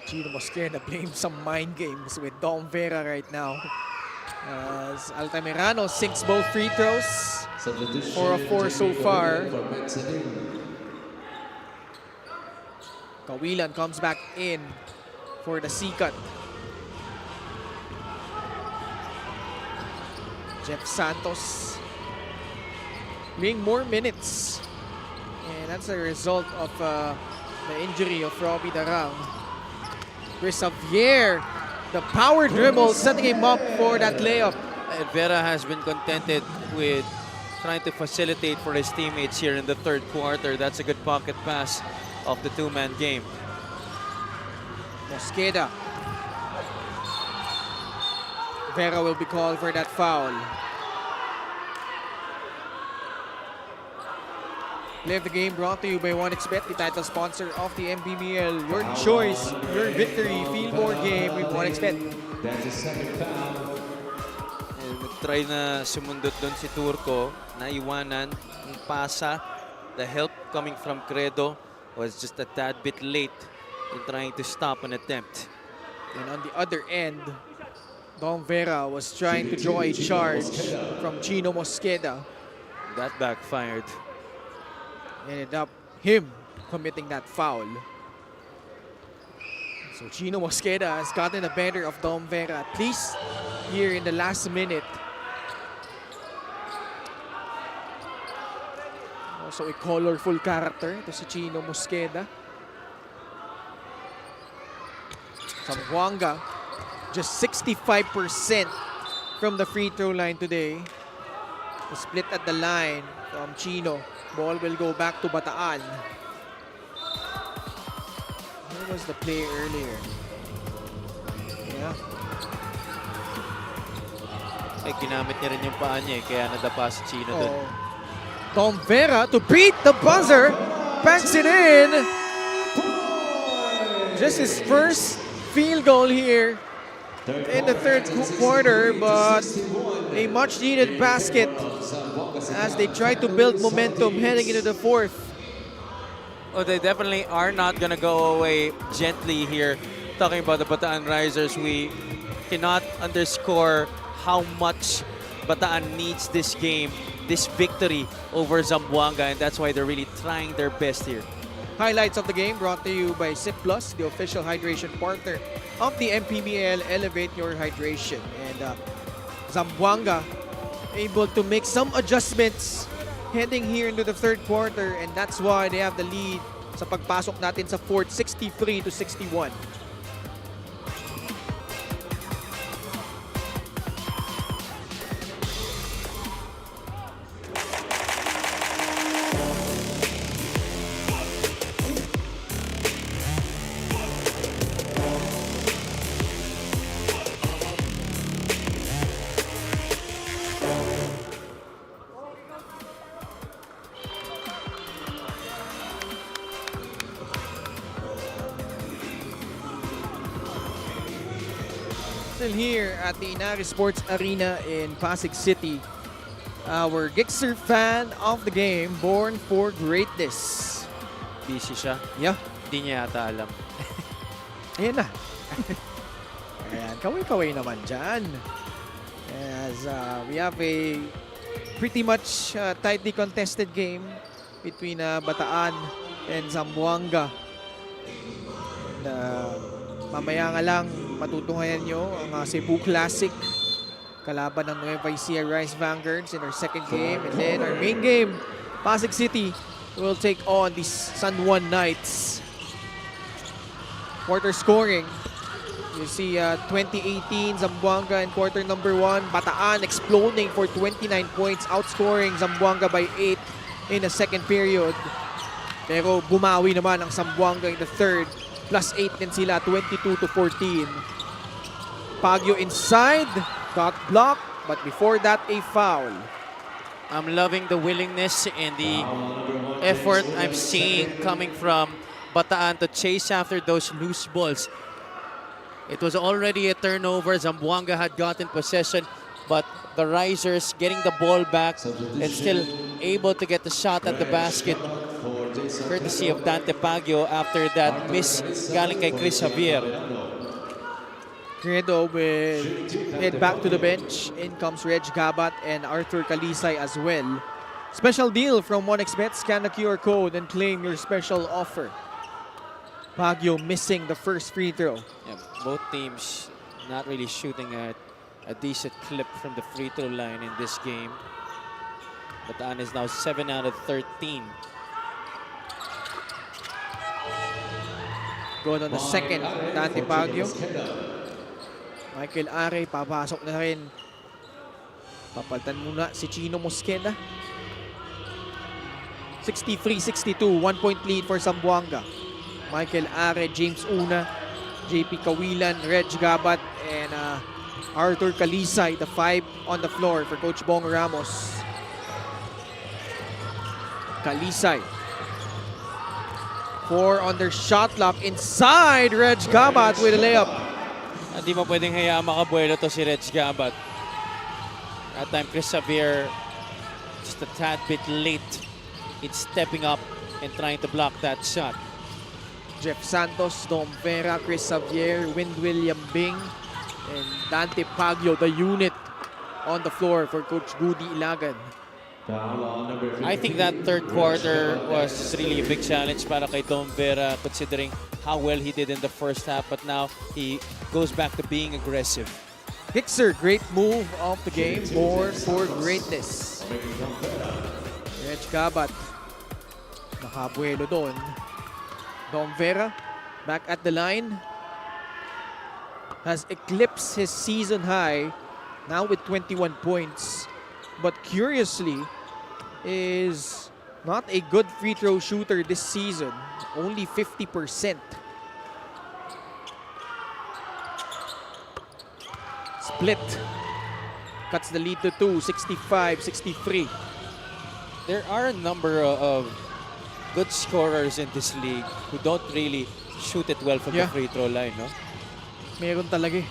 Chino Mosqueda blames some mind games with Dom Vera right now. As Altamirano sinks both free throws. 4 of 4 so far. Kawilan comes back in for the C-cut. Jeff Santos playing more minutes. And that's a result of the injury of Robbie Darang. Chris Xavier, the power dribble, setting him up for that layup. Vera has been contented with trying to facilitate for his teammates here in the third quarter. That's a good pocket pass of the two-man game. Mosqueda. Vera will be called for that foul. Play of the game brought to you by 1xBet, the title sponsor of the MPBL. Your choice, your victory. Feel more game with 1xBet. Nag-try na sumundot doon si Turco, naiwanan ang pasa. The help coming from Credo was just a tad bit late in trying to stop an attempt. And on the other end, Dom Vera was trying to draw a charge from Chino Mosqueda. That backfired. Ended up him committing that foul. So Chino Mosqueda has gotten the better of Dom Vera, at least here in the last minute. Also a colorful character, ito si Chino Mosqueda. Zamboanga, just 65% from the free throw line today. The split at the line from Chino. Ball will go back to Bataan. Where was the play earlier? Yeah. Ay, ginamit niya rin yung paa niya kaya nadapa si Chino doon. Dom Vera to beat the buzzer. Banks it in. Just his first field goal here in the third quarter, but a much needed basket as they try to build momentum heading into the fourth. Oh, they definitely are not gonna go away gently here. Talking about the Bataan Risers, we cannot underscore how much Bataan needs this game, this victory over Zamboanga, and that's why they're really trying their best here. Highlights of the game brought to you by Sip Plus, the official hydration partner of the MPBL. Elevate your hydration. And Zamboanga able to make some adjustments heading here into the third quarter, and that's why they have the lead sa pagpasok natin sa fourth, 63-61. Still here at the Inari Sports Arena in Pasig City. Our Gixxer fan of the game, born for greatness. Busy siya. Yeah. Hindi niya yata alam. Ayan na. Ayan, kaway-kaway naman dyan. As we have a pretty much tightly contested game between Bataan and Zamboanga. And, mamaya nga lang matutunghayan nyo ang Cebu Classic kalaban ng Nueva Ecija Rice Vanguards in our second game. And then our main game, Pasig City will take on the San Juan Knights. Quarter scoring, you see 2018 Zamboanga in quarter number 1. Bataan exploding for 29 points, outscoring Zamboanga by 8 in the second period. Pero bumawi naman ang Zamboanga in the third. Plus 8 din sila, 22-14. Baguio inside, got blocked, but before that, a foul. I'm loving the willingness and the effort I'm seeing coming from Bataan to chase after those loose balls. It was already a turnover. Zamboanga had gotten possession, but the Risers getting the ball back and still able to get the shot at the basket, courtesy of Dante Baguio after that miss galing kay Chris Javier. Credo will head back to the bench. In comes Reg Gabat and Arthur Kalisay as well. Special deal from 1xBet. Scan the QR code and claim your special offer. Baguio missing the first free throw. Yeah, both teams not really shooting at a decent clip from the free throw line in this game. Bataan is now 7 out of 13. Good on the second, Dante Baguio. Michael Are, papasok na rin. Papalitan muna si Chino Mosqueda. 63-62, 1-point lead for Zamboanga. Michael Are, James Una, JP Kawilan, Reg Gabat, and Arthur Kalisay, the 5 on the floor for Coach Bong Ramos. Kalisay. 4 on their shot clock. Inside, Reg Gabat with a layup. Hindi mo pwedeng hayaan makabuelo to si Reg Gabat. That time, Chris Javier just a tad bit late in stepping up and trying to block that shot. Jeff Santos, Dom Vera, Chris Javier, Wind William Bing, and Dante Baguio, the unit on the floor for Coach Goody Ilagan. I think that third quarter was really a big challenge para kay Dom Vera considering how well he did in the first half, but now he goes back to being aggressive. Hickser, great move of the game. Born for greatness. Reg Gabat, nakabuelo doon. Dom Vera, back at the line. Has eclipsed his season high, now with 21 points. But curiously, is not a good free throw shooter this season. Only 50%. Split. Cuts the lead to 2, 65-63. There are a number of good scorers in this league who don't really shoot it well from the free throw line, no? Meron talaga eh.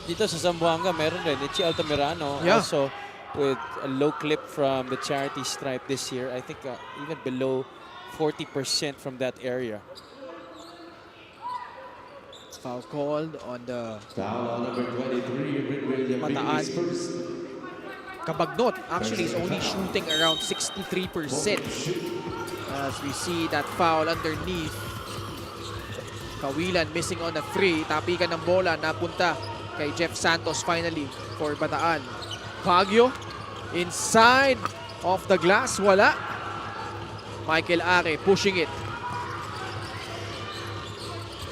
Dito sa Zamboanga, meron rin. Ichi Altamirano also with a low clip from the charity stripe this year. I think even below 40% from that area. Foul called on the Foul on number 23, Bataan. Kabagnot actually is only shooting around 63%. As we see that foul underneath. Kawilan missing on the free. Tapikan ng bola, napunta kay Jeff Santos finally for Bataan. Baguio inside off the glass, wala. Michael Are pushing it.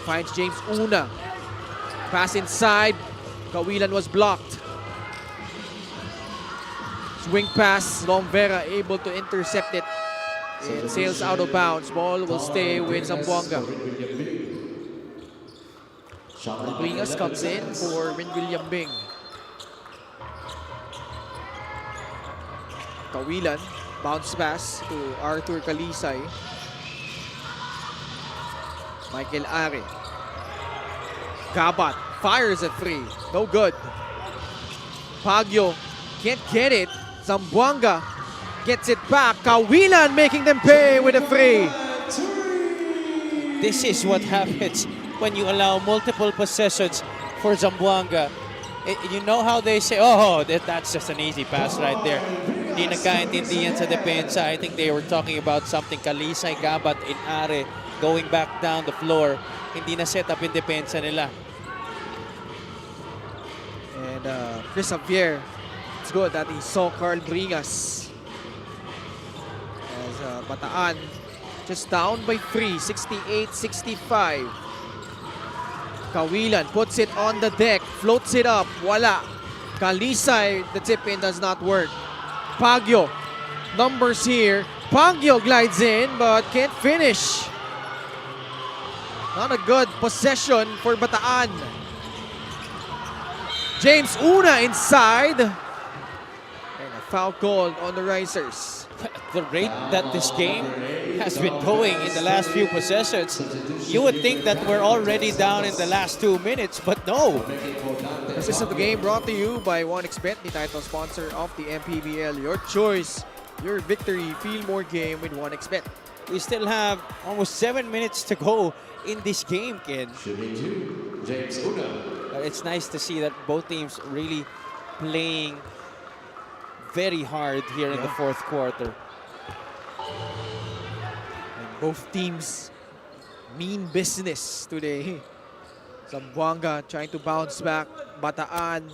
Finds James Una. Pass inside. Kawilan was blocked. Swing pass. Dom Vera able to intercept it. It sails out of bounds. Ball will stay with Zamboanga. Rodriguez comes in for Win William Bing. Kawilan. Bounce pass to Arthur Kalisay. Michael Are. Gabat fires a three. No good. Baguio can't get it. Zamboanga gets it back. Kawilan making them pay with a three. This is what happens when you allow multiple possessions for Zamboanga. You know how they say, oh, that's just an easy pass right there. Hindi nagkaintindihan sa depensa. I think they were talking about something. Kalisay, Gabat, and Are going back down the floor. Hindi na set up in depensa nila. And Chris Javier, it's good that he saw Carl Bringas. As Bataan just down by 3, 68-65. Kawilan puts it on the deck, floats it up, wala. Kalisay, the tip-in does not work. Baguio, numbers here. Baguio glides in but can't finish. Not a good possession for Bataan. James Una inside. And a foul called on the Risers. the rate that this game has been going in the last few possessions, you would think that we're already down in the last 2 minutes, but no. This is the game brought to you by 1xBet, the title sponsor of the MPBL. Your choice, your victory. Feel more game with 1xBet. We still have almost 7 minutes to go in this game, Ken. James Una. It's nice to see that both teams really playing very hard here in the fourth quarter. And both teams mean business today. Zamboanga trying to bounce back. Bataan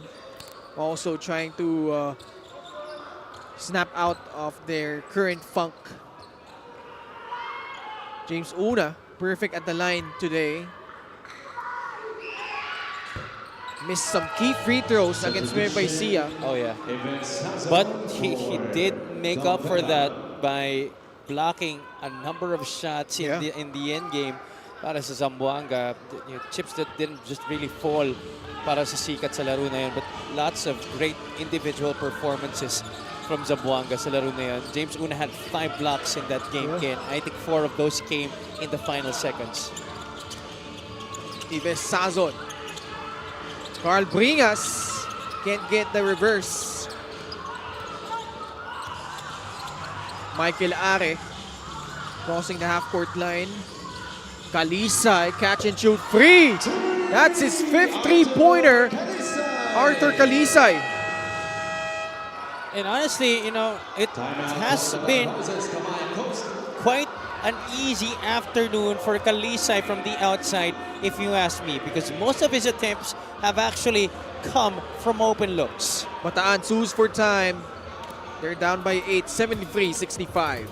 also trying to snap out of their current funk. James Una, perfect at the line today. Missed some key free throws against Nueva Ecija. Oh yeah. But he did make up for that by blocking a number of shots in the end game para sa Zamboanga. Chips that didn't just really fall para sa sikat sa laro na yun. But lots of great individual performances from Zamboanga sa laro na yun. James Una had 5 blocks in that game, Ken. I think 4 of those came in the final seconds. Ives Sazon. Carl Bringas can't get the reverse. Michael Are crossing the half-court line. Kalisay, catch and shoot free. That's his 5th three-pointer. Arthur Kalisay. And honestly, you know, it has been quite an easy afternoon for Kalisay from the outside, if you ask me, because most of his attempts have actually come from open looks. Bataan sues for time. They're down by 8, 73-65.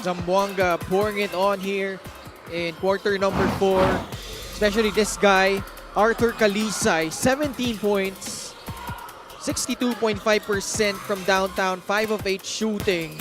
Zamboanga pouring it on here in quarter number 4. Especially this guy, Arthur Kalisay, 17 points, 62.5% from downtown, 5 of 8 shooting.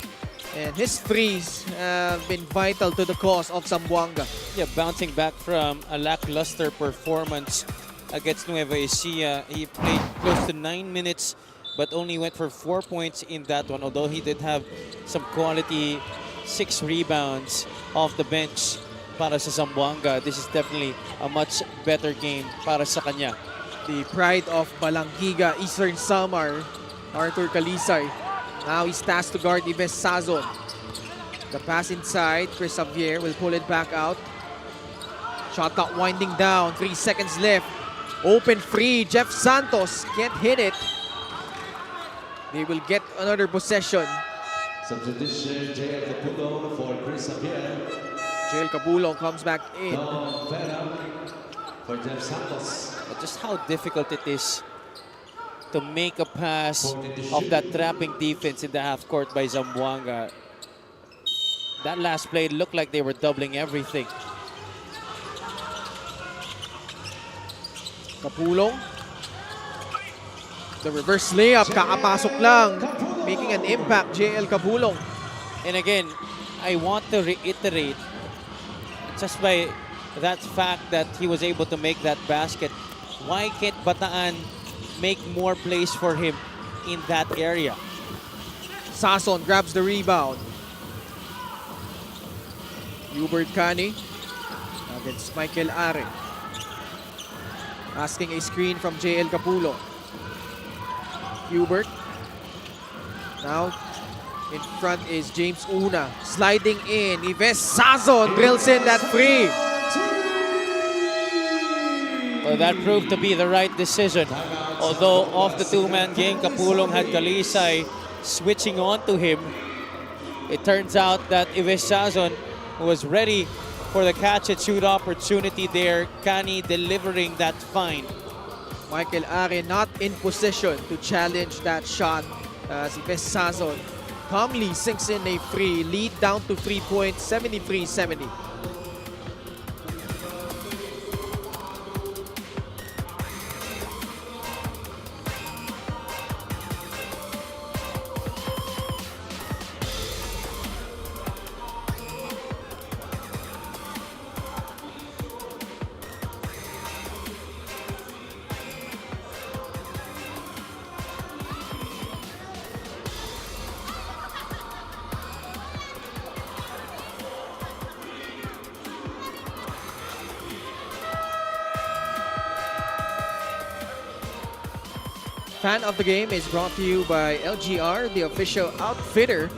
And his threes have been vital to the cause of Zamboanga. Yeah, bouncing back from a lackluster performance against Nueva Ecija. He played close to 9 minutes, but only went for 4 points in that one, although he did have some quality 6 rebounds off the bench para sa Zamboanga. This is definitely a much better game para sa kanya. The pride of Balanghiga, Eastern Samar, Arthur Kalisay. Now he's tasked to guard Ives Sazon. The pass inside, Chris Xavier will pull it back out. Shot clock winding down, 3 seconds left. Open free, Jeff Santos can't hit it. They will get another possession. Substitution, JL Capulong for Chris Xavier. JL Capulong comes back in. For Jeff Santos. But just how difficult it is to make a pass of that trapping defense in the half court by Zamboanga. That last play looked like they were doubling everything. Capulong. The reverse layup, kakapasok lang. Making an impact, JL Capulong. And again, I want to reiterate, just by that fact that he was able to make that basket, why can't Bataan make more plays for him in that area? Sazon grabs the rebound. Hubert Cani against Michael Are. Asking a screen from JL Capulong. Hubert. Now, in front is James Una. Sliding in. Ives Sazon drills in that free. Well, that proved to be the right decision. Although off the two-man game, Capulong had Kalisay switching on to him. It turns out that Ives Sazon was ready for the catch and shoot opportunity there. Kani delivering that find. Michael Are not in position to challenge that shot as Ives Sazon calmly sinks in a free, lead down to 3 points, 73-70. Fan of the Game is brought to you by LGR, the official outfitter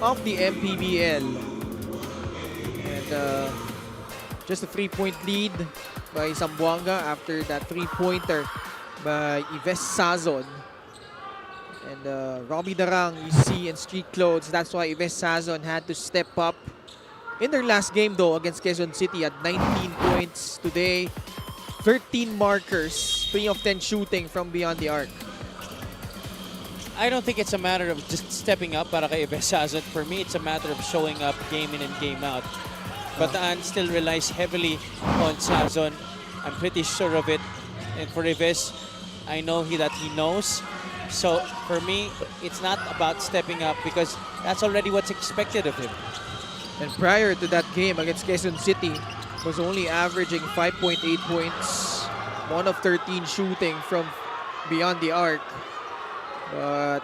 of the MPBL. And just a 3-point lead by Zamboanga after that 3-pointer by Ives Sazon. And Robbie Darang, you see in street clothes. That's why Ives Sazon had to step up in their last game though against Quezon City at 19 points today. 13 markers, 3 of 10 shooting from beyond the arc. I don't think it's a matter of just stepping up para kay Ives Sazon. For me, it's a matter of showing up game in and game out. Bataan still relies heavily on Sazon. I'm pretty sure of it. And for Ives, I know that he knows. So for me, it's not about stepping up because that's already what's expected of him. And prior to that game against Quezon City, was only averaging 5.8 points, 1 of 13 shooting from beyond the arc. But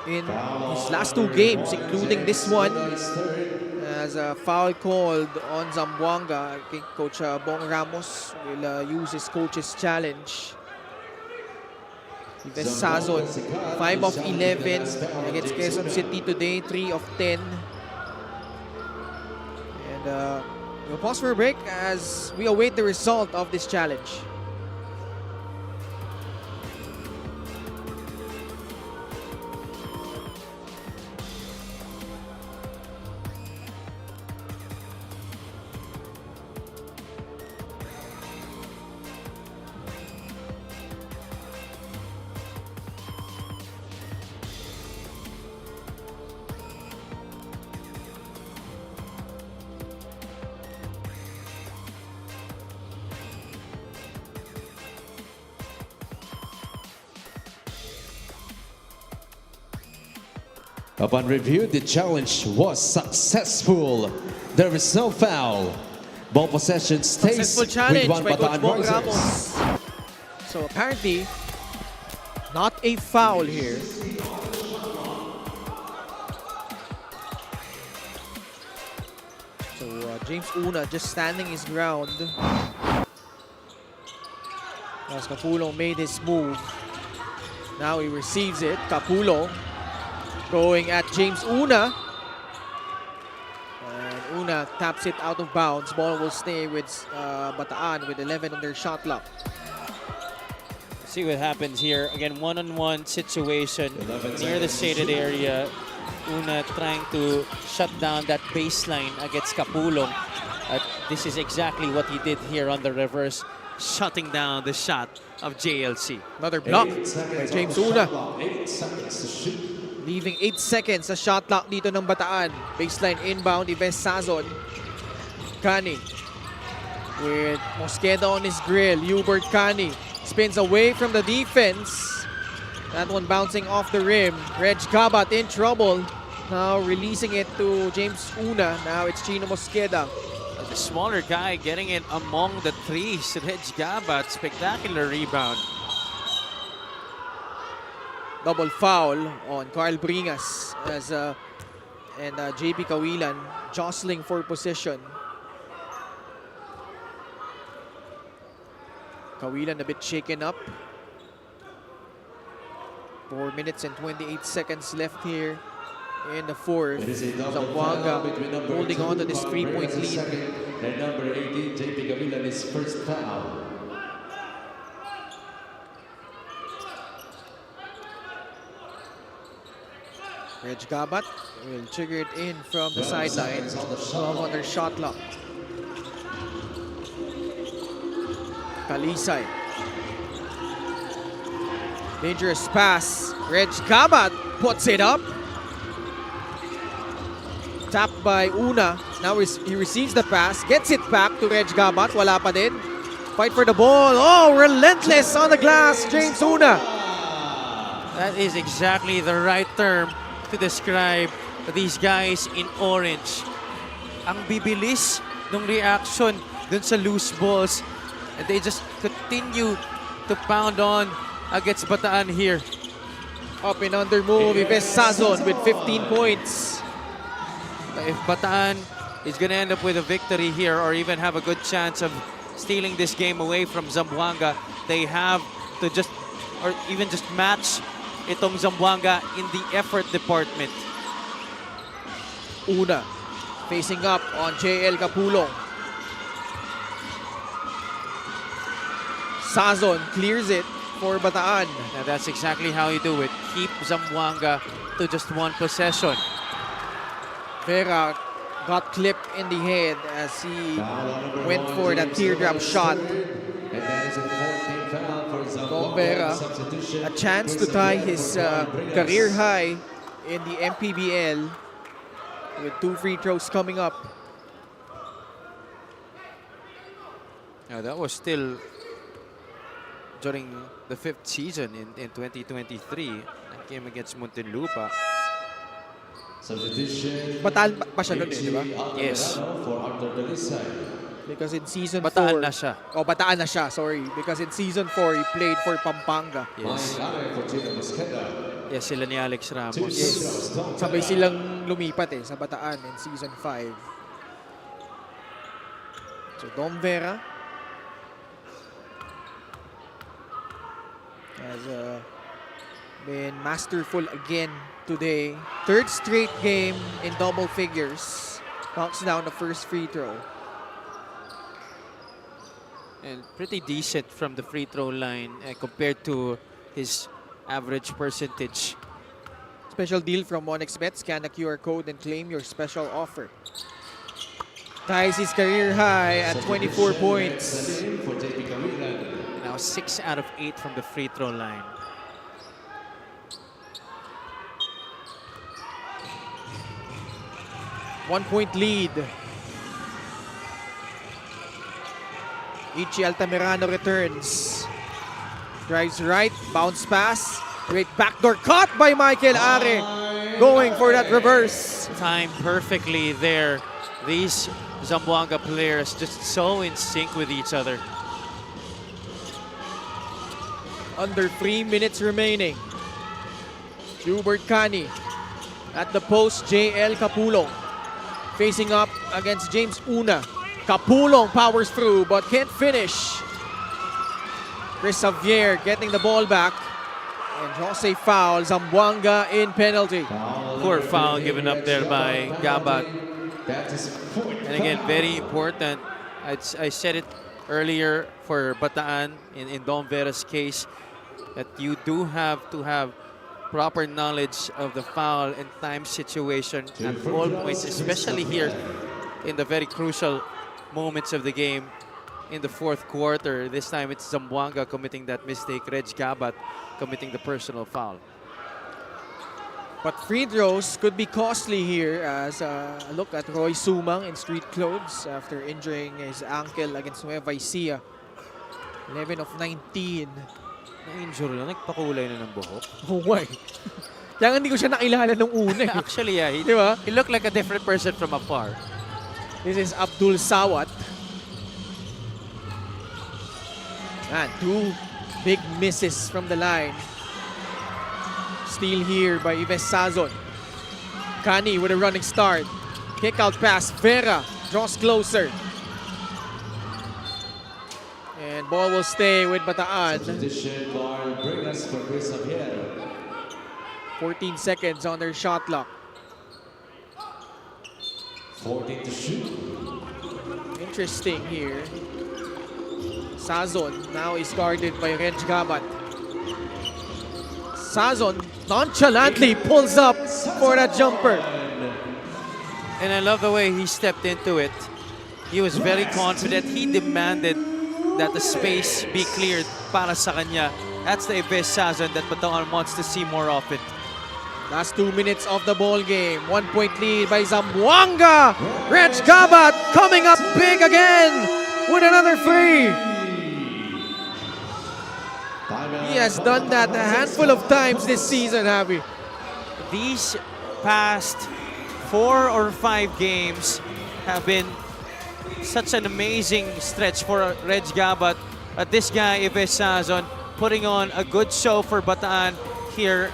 in his last 2 games, including this one, as a foul called on Zamboanga, I think Coach Bong Ramos will use his coach's challenge. Ives Sazon, 5 of 11 against Quezon City today, 3 of 10. And we'll pause for a break as we await the result of this challenge. Upon review, the challenge was successful. There is no foul. Ball possession stays Successful challenge with one by Coach Bataan Bong Risers. Ramos. So apparently, not a foul here. So James Una just standing his ground. As Capulong made his move. Now he receives it. Capulong going at James Una. And Una taps it out of bounds. Ball will stay with Bataan with 11 on their shot clock. See what happens here. Again, one-on-one situation near the shaded area. Una trying to shut down that baseline against Capulong. This is exactly what he did here on the reverse, shutting down the shot of JLC. Another block by James Una. Leaving 8 seconds sa shot clock dito ng Bataan. Baseline inbound, Ives Sazon. Kani with Mosqueda on his grill. Hubert Kani spins away from the defense. That one bouncing off the rim. Reg Gabat in trouble. Now releasing it to James Una. Now it's Chino Mosqueda. The smaller guy getting it among the threes. Reg Gabat, spectacular rebound. Double foul on Carl Bringas as and JP Kawilan jostling for position. Kawilan a bit shaken up. 4 minutes and 28 seconds left here in the fourth. Zamboanga holding on to this 3-point lead. And number 18, JP Kawilan, his first foul. Reg Gabat will trigger it in from the sideline. 12 on their shot clock. Kalisay. Dangerous pass. Reg Gabat puts it up. Tapped by Una. Now he receives the pass. Gets it back to Reg Gabat. Wala pa din. Fight for the ball. Oh, relentless on the glass. James Una. That is exactly the right term to describe these guys in orange. Ang bibilis ng reaction dun sa loose balls. And they just continue to pound on against Bataan here. Up and under move. Ives Sazon with 15 points. If Bataan is going to end up with a victory here or even have a good chance of stealing this game away from Zamboanga, they have to just, or even just match itong Zamboanga in the effort department. Una facing up on JL Capulong. Sazon clears it for Bataan. Now that's exactly how you do it. Keep Zamboanga to just one possession. Vera got clipped in the head as he went for that teardrop shot. Dom Vera, a chance to tie his career high in the MPBL with 2 free throws coming up. Now that was still during the 5th season in 2023. That game against Muntinlupa. Bataan pa siya nun eh, di ba? Yes. Because in season 4... Bataan na siya. Oh, Bataan na siya, sorry. Because in season 4, he played for Pampanga. Yes. Yes, sila ni Alex Ramos. Yes. Sabay silang lumipat sa Bataan in season 5. So, Dom Vera has been masterful again today. 3rd straight game in double figures. Knocks down the first free throw. And pretty decent from the free throw line compared to his average percentage. Special deal from OneXBet. Scan the QR code and claim your special offer. Ties his career high at 24 points. Now 6 out of 8 from the free throw line. One-point lead. Ichi Altamirano returns. Drives right, bounce pass. Great backdoor cut by Michael Are. Going for that reverse. Timed perfectly there. These Zamboanga players just so in sync with each other. Under 3 minutes remaining. Hubert Cani at the post. JL Capulong facing up against James Una. Capulong powers through but can't finish. Chris Xavier getting the ball back. And Jose foul. Zamboanga in penalty. Poor foul given up there by Gabat. And again, very important. I said it earlier for Bataan in Dom Vera's case that you do have to have proper knowledge of the foul and time situation at all points, especially here in the very crucial moments of the game in the 4th quarter. This time it's Zamboanga committing that mistake, Reg Gabat committing the personal foul. But free throws could be costly here as a look at Roy Sumang in street clothes after injuring his ankle against Nueva Ecija. 11 of 19. Na-injure lang, nagpakulay na ng buhok. Oh my. Kaya hindi ko siya nakilala nung una. Actually, yeah, Di ba? he looked like a different person from afar. This is Abdul Sawat. And 2 big misses from the line. Steal here by Ives Sazon. Cani with a running start. Kick out pass. Vera draws closer. And ball will stay with Bataan. 14 seconds on their shot clock. 14 to shoot. Interesting here. Sazon now is guarded by Reg Gabat. Sazon nonchalantly pulls up for that jumper. And I love the way he stepped into it. He was very confident. He demanded that the space be cleared para sa kanya. That's the Ives Sazon that Bataan wants to see more of it. Last 2 minutes of the ball game. 1 point lead by Zamboanga. Reg Gabat coming up big again with another free. He has done that a handful of times this season, Javi. These past 4 or 5 games have been such an amazing stretch for Reg Gabat. This guy, Ives Sazon, putting on a good show for Bataan here,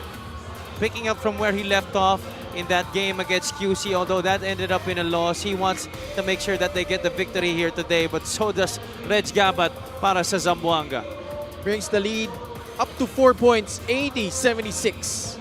picking up from where he left off in that game against QC. Although that ended up in a loss, he wants to make sure that they get the victory here today, but so does Reg Gabat para sa Zamboanga. Brings the lead up to 4 points, 80-76.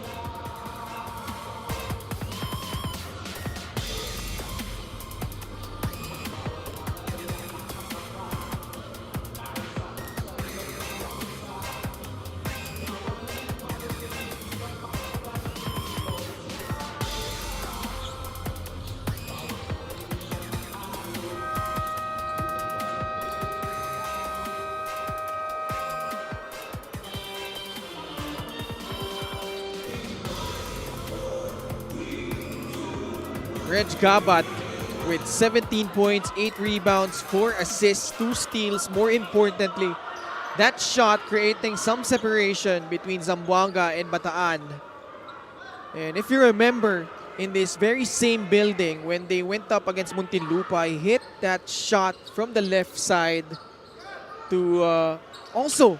Reg Gabat with 17 points, 8 rebounds, 4 assists, 2 steals. More importantly, that shot creating some separation between Zamboanga and Bataan. And if you remember, in this very same building, when they went up against Muntinlupa, he hit that shot from the left side to also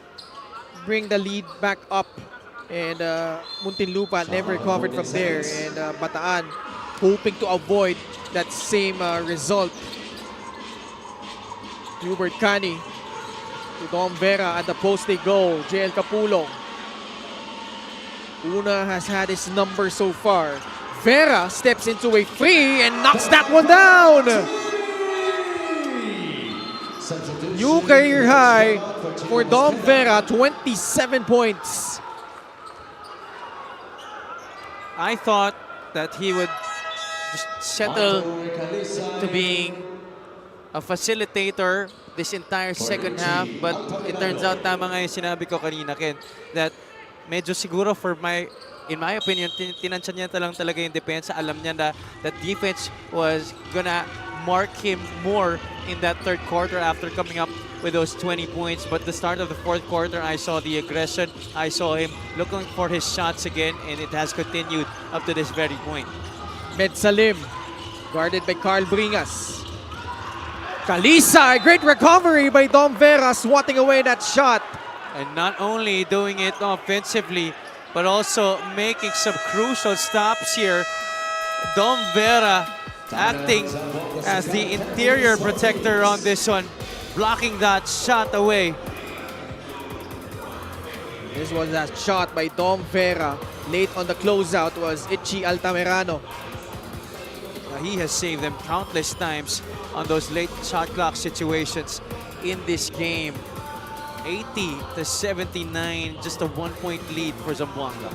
bring the lead back up. And Muntinlupa never recovered from there. And Bataan hoping to avoid that same result. Hubert Cani to Dom Vera at the post they go. JL Capulong. Una has had his number so far. Vera steps into a free and knocks that one down. New career high for Dom Vera, 27 points. I thought that he would just settle to being a facilitator this entire second half, but it turns out tama nga yung sinabi ko kanina, Ken, that medyo siguro in my opinion, tinansya niya lang talaga yung depensa. Alam niya na that defense was gonna mark him more in that third quarter after coming up with those 20 points. But the start of the fourth quarter, I saw the aggression. I saw him looking for his shots again, and it has continued up to this very point. Med Salim, guarded by Carl Bringas. Kalisa, a great recovery by Dom Vera, swatting away that shot. And not only doing it offensively, but also making some crucial stops here. Dom Vera acting as the interior protector on this one, blocking that shot away. This was a shot by Dom Vera. Late on the closeout was Ichi Altamirano. He has saved them countless times on those late shot clock situations in this game. 80-79, just a 1 point lead for Zamboanga.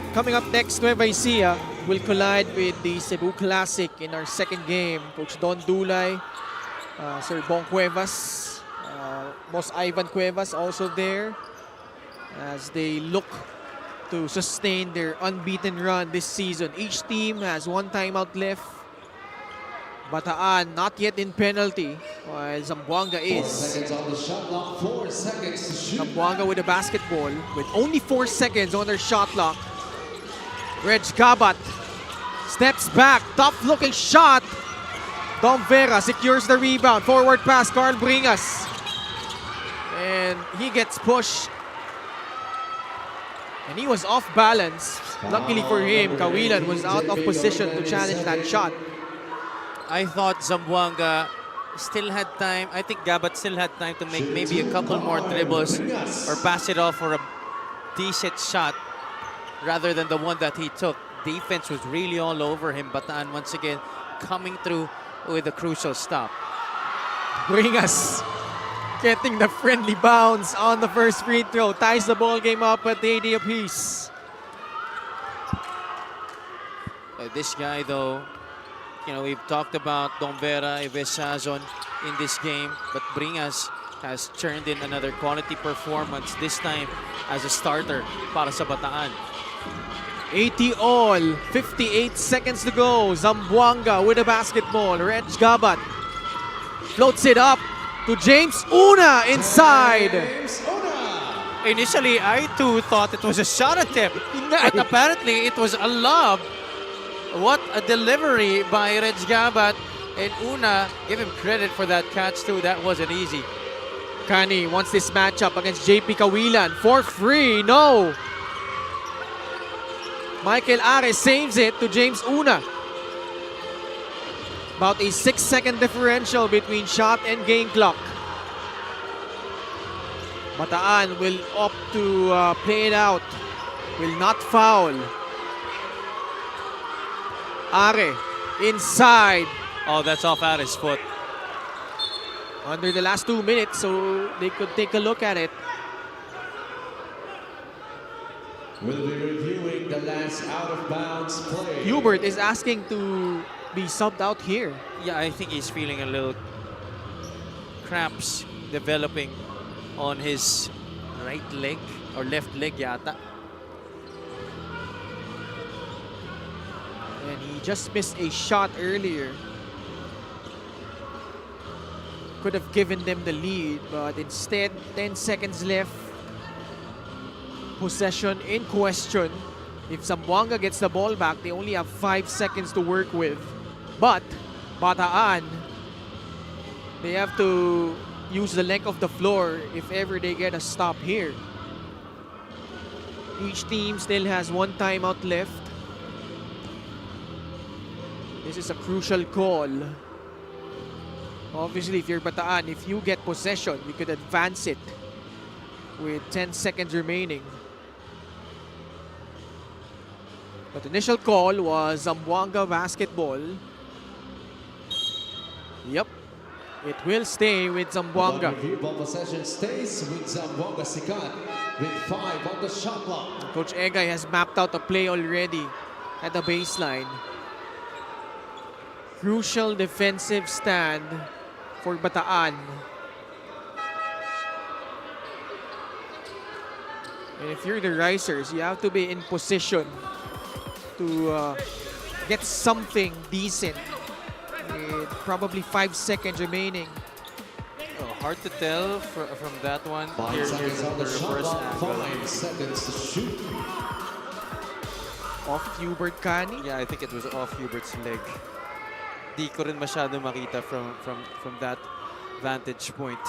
Coming up next, Nueva Ecija will collide with the Cebu Classic in our second game. Coach Don Dulay, Sir Bong Cuevas, Boss Ivan Cuevas also there as they look to sustain their unbeaten run this season. Each team has 1 timeout left. Bataan not yet in penalty, while Zamboanga is. Zamboanga with a basketball with only 4 seconds on their shot clock. Reg Gabat Steps back, tough-looking shot. Dom Vera secures the rebound. Forward pass, Carl Bringas. And he gets pushed. And he was off balance. Luckily for him, Kawilan was out of position to challenge that shot. I thought Zamboanga still had time. I think Gabat still had time to make maybe a couple more dribbles or pass it off for a decent shot rather than the one that he took. Defense was really all over him. Bataan once again coming through with a crucial stop. Bringas getting the friendly bounce on the first free throw. Ties the ball game up at 80 apiece. This guy though, you know, we've talked about Dom Vera, Ives Sazon in this game, but Bringas has turned in another quality performance, this time as a starter para sa Bataan. 80 all, 58 seconds to go. Zamboanga with the basketball. Reg Gabat floats it up to James Una inside. Initially, I too thought it was a shot attempt, but apparently it was a lob. What a delivery by Reg Gabat, and Una, give him credit for that catch too. That wasn't easy. Kani wants this matchup against JP Kawilan for free. No. Michael Ares saves it to James Una. About a 6-second differential between shot and game clock. Bataan will opt to play it out. Will not foul. Are inside. Oh, that's off Ares' foot. Under the last 2 minutes, so they could take a look at it. We'll be reviewing the last out-of-bounds play. Hubert is asking to be subbed out here. Yeah, I think he's feeling a little cramps developing on his right leg or left leg yata. And he just missed a shot earlier. Could have given them the lead, but instead, 10 seconds left. Possession in question. If Zamboanga gets the ball back, they only have 5 seconds to work with. But Bataan, they have to use the length of the floor if ever they get a stop here. Each team still has 1 timeout left. This is a crucial call. Obviously, if you're Bataan, if you get possession, you could advance it with 10 seconds remaining. But initial call was Zamboanga basketball. Yep, it will stay with Zamboanga. Ball possession stays with Zamboanga Sikat with 5 on the shot clock. Coach Egay has mapped out a play already at the baseline. Crucial defensive stand for Bataan. And if you're the Risers, you have to be in position to get something decent with probably 5 seconds remaining. Oh, hard to tell from that one. 5 Here's seconds on the the shot reverse clock. angle. 5 seconds to shoot. Off Hubert Cani. Yeah, I think it was off Hubert's leg. Di ko rin masyado makita from that vantage point.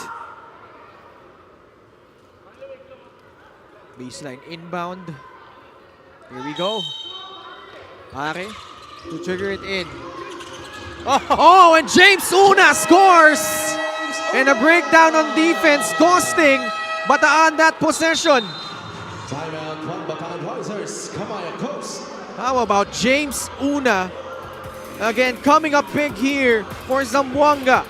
Baseline inbound. Here we go. Are to trigger it in. Oh, and James Una scores! And a breakdown on defense costing Bataan that possession. Timeout, 1 Bataan Risers. Kamaya Coast. How about James Una? Again, coming up big here for Zamboanga.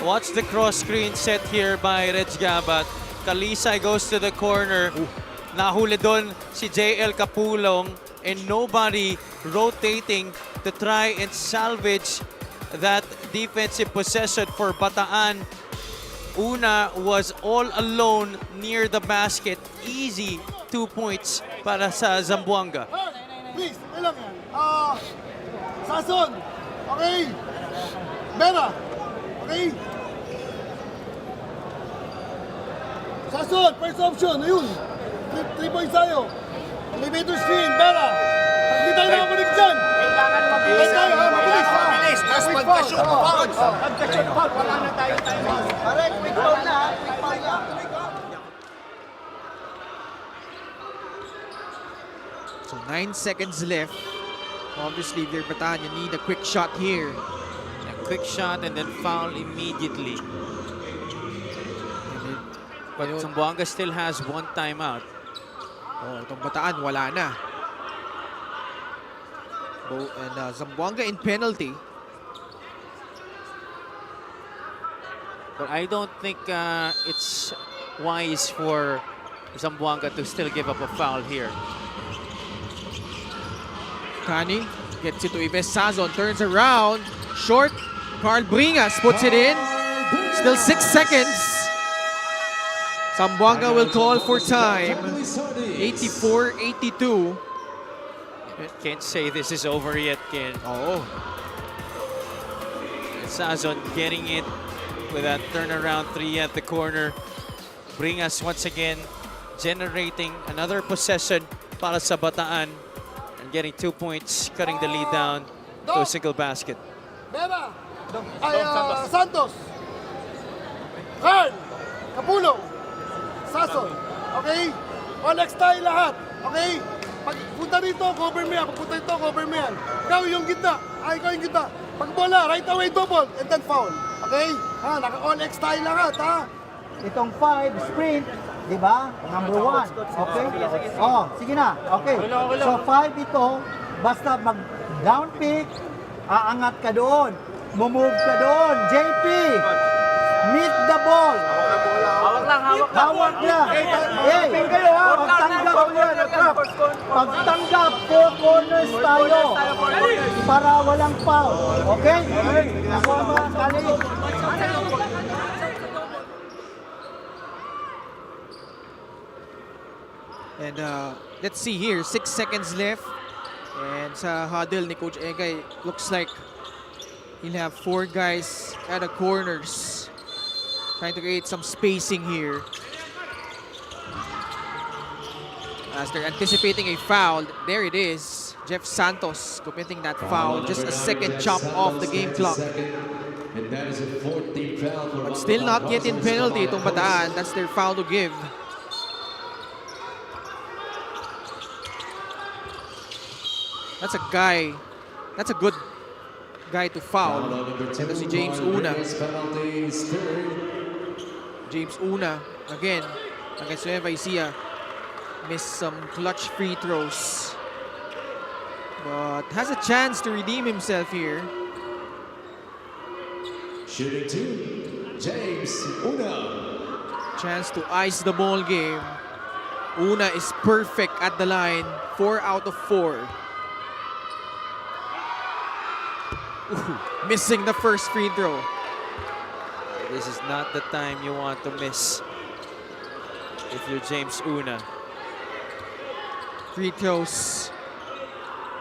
Watch the cross screen set here by Reg Gabat. Kalisay goes to the corner. Nahuli doon si JL Capulong and nobody rotating to try and salvage that defensive possession for Bataan. Una was all alone near the basket. Easy 2 points para sa Zamboanga. Please, ilang yan. Sazon. Okay. Vera. Okay. Sazon, first option. Ayun. 3 points tayo. Elevator screen. Vera. Hindi tayo nakakunik dyan. Mabilis tayo, ha? Mabilis, ha? Tapos Quick pagka-shoot, foul. foul. Pagka-shoot, foul. Wala na tayong time. Pare, quick foul na, ha? Quick foul na. So 9 seconds left. Obviously, if you're Bataan, you need a quick shot here. A quick shot and then foul immediately. But Zamboanga still has one timeout. Oh, itong Bataan, wala na. And Zamboanga in penalty. But I don't think it's wise for Zamboanga to still give up a foul here. Kani gets it to Ives Sazon, turns around, short. Carl Bringas puts it in. Still 6 seconds. Zamboanga will call for time. 84-82. Can't say this is over yet, Ken. Oh, Sazon getting it with that turnaround three at the corner. Bring us once again generating another possession para sa Bataan and getting 2 points, cutting the lead down to a single basket. Bera. Ay, Santos. Carl. Capulong. Sason. Okay? Onyx tayo lahat. Okay? Pagpunta rito, cover mo yan. Pagpunta rito, cover mo yan. Ikaw yung gitna. Ikaw yung gitna. Pag bola, right away double and then foul. Okay? Ha, naka-Onyx tayo lahat, ha? Itong 5 sprint, di ba? Number 1. Okay? Oh, sige na. Okay. So 5 ito, basta mag-down pick, aangat ka doon. Mumove ka doon. JP, meet the ball. Hawak lang. Hey, pagtanggap mo yan. Pagtanggap, 4 corners tayo. Para walang foul. Okay? Ako ang mga kali. and let's see here, 6 seconds left. And sa huddle ni Coach Egay, looks like he'll have 4 guys at the corners. Trying to create some spacing here. As they're anticipating a foul, there it is. Jeff Santos committing that foul. Just a second chop off the game clock. And that is a 14th foul for But still not yet in penalty itong Bataan. That's their foul to give. That's a guy. That's a good guy to foul. Ito si James Una. James Una, again, against Nueva Ecija, missed some clutch free throws. But has a chance to redeem himself here. Shooting 2, James Una. Chance to ice the ball game. Una is perfect at the line, 4 out of 4. Ooh, missing the first free throw. This is not the time you want to miss if you're James Una. Free throws.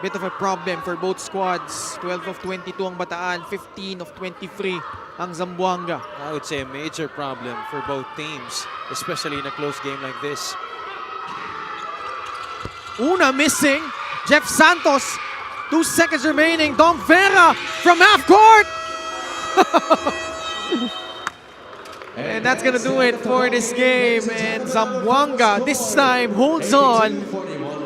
Bit of a problem for both squads. 12 of 22 ang Bataan, 15 of 23 ang Zamboanga. I would say a major problem for both teams, especially in a close game like this. Una missing. Jeff Santos. 2 seconds remaining. Dom Vera from half court. And that's gonna do it for this game. And Zamboanga this time holds on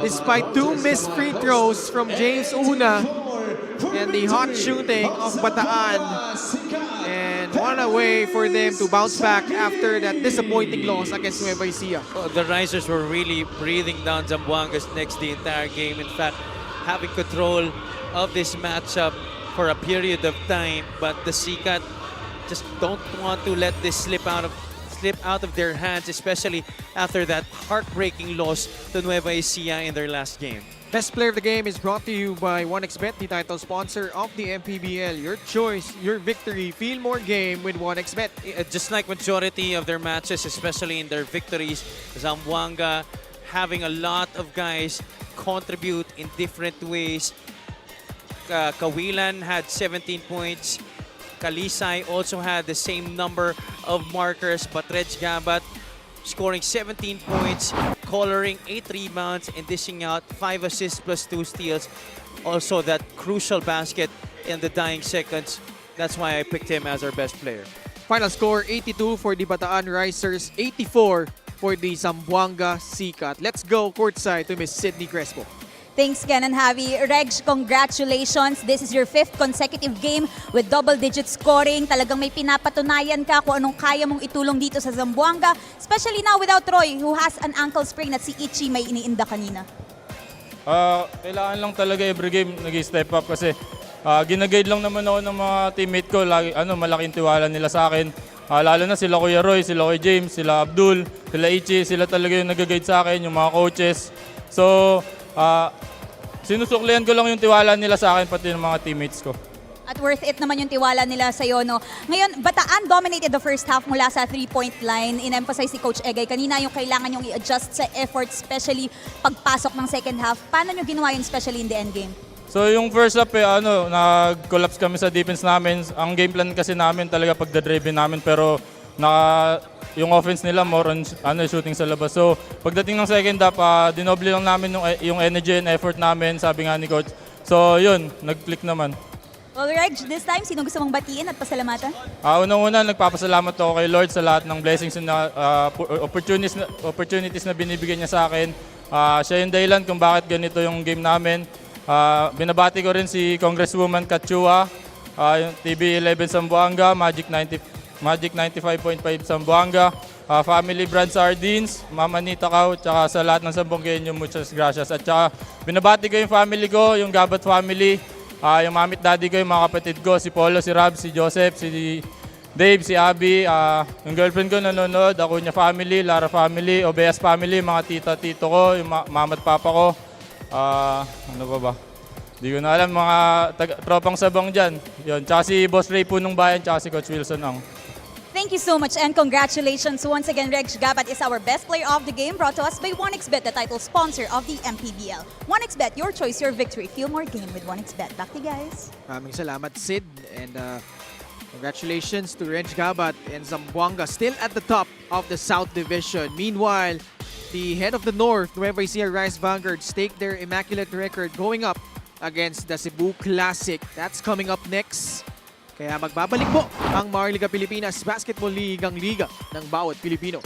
despite 2 missed free throws from James Una and the hot shooting of Bataan. And one away for them to bounce back after that disappointing loss against Nueva Ecija. Well, the Risers were really breathing down Zamboanga's necks the entire game. In fact, having control of this matchup for a period of time, but the Sikat just don't want to let this slip out of their hands, especially after that heartbreaking loss to Nueva Ecija in their last game. Best player of the game is brought to you by 1xBet, the title sponsor of the MPBL. Your choice, your victory. Feel more game with 1xBet. Just like majority of their matches, especially in their victories, Zamboanga having a lot of guys contribute in different ways. Kawilan had 17 points. Kalisay also had the same number of markers, but Reg Gabat scoring 17 points. coloring, 8 rebounds, and dishing out 5 assists plus 2 steals. Also that crucial basket in the dying seconds. That's why I picked him as our best player. Final score, 82 for the Bataan Risers, 84 for the Zamboanga Sikat. Let's go courtside to Miss Sydney Crespo. Thanks, Ken and Javi. Reg, congratulations. This is your 5th consecutive game with double-digit scoring. Talagang may pinapatunayan ka kung anong kaya mong itulong dito sa Zamboanga. Especially now without Roy, who has an ankle sprain at si Ichi may iniinda kanina. Kailangan lang talaga every game nag-step up kasi ginaguide lang naman ako ng mga teammate ko. Malaking tiwala nila sa akin. Lalo na sila Kuya Roy, sila Kuya James, sila Abdul, sila Ichi. Sila talaga yung nag-guide sa akin, yung mga coaches. So, sinusuklihan ko lang yung tiwala nila sa akin pati ng mga teammates ko. At worth it naman yung tiwala nila sa'yo, no? Ngayon, Bataan dominated the first half mula sa 3-point line. In-emphasize si Coach Egay. Kanina yung kailangan yung i-adjust sa effort, especially pagpasok ng second half. Paano nyo ginawa yun, especially in the end game? So yung first half, nag-collapse kami sa defense namin. Ang game plan kasi namin talaga pagdadrive namin pero yung offense nila more on shooting sa labas. So pagdating ng second half, dinoble lang namin yung energy and effort namin, sabi nga ni Coach. So yun, nag-click naman. Well, Reg, this time, sino gusto mong batiin at pasalamatan? Unang-una, nagpapasalamat ako kay Lord sa lahat ng blessings na opportunities na binibigyan niya sa akin. Siya yung dahilan kung bakit ganito yung game namin. Binabati ko rin si Congresswoman Kachua, yung TV11 Zamboanga, Magic 95.5 Zamboanga, Family Brand Sardines, Mama Nita Kao, tsaka sa lahat ng Zamboangueño, muchas gracias. At tsaka binabati ko yung family ko, yung Gabat family, yung mamit daddy ko, yung mga kapatid ko, si Polo, si Rab, si Joseph, si Dave, si Abby, yung girlfriend ko nanonood, ako niya family, Lara family, Obeas family, mga tita-tito ko, yung mama at papa ko. Ano ba? Di ko na alam, mga tropang sabang dyan. Yun. Tsaka si Boss Ray po nung bayan, tsaka si Coach Wilson ang. Thank you so much and congratulations once again. Reg Gabat is our best player of the game, brought to us by 1xBet, the title sponsor of the MPBL. 1xBet, your choice, your victory. Feel more game with 1xBet. Back to you guys. Maraming salamat, Sid. And congratulations to Reg Gabat and Zamboanga, still at the top of the South Division. Meanwhile, the head of the North, Nueva Ecija Rice Vanguards, take their immaculate record going up against the Cebu Classic. That's coming up next. Kaya magbabalik po ang Maharlika Pilipinas Basketball League, ang liga ng bawat Pilipino.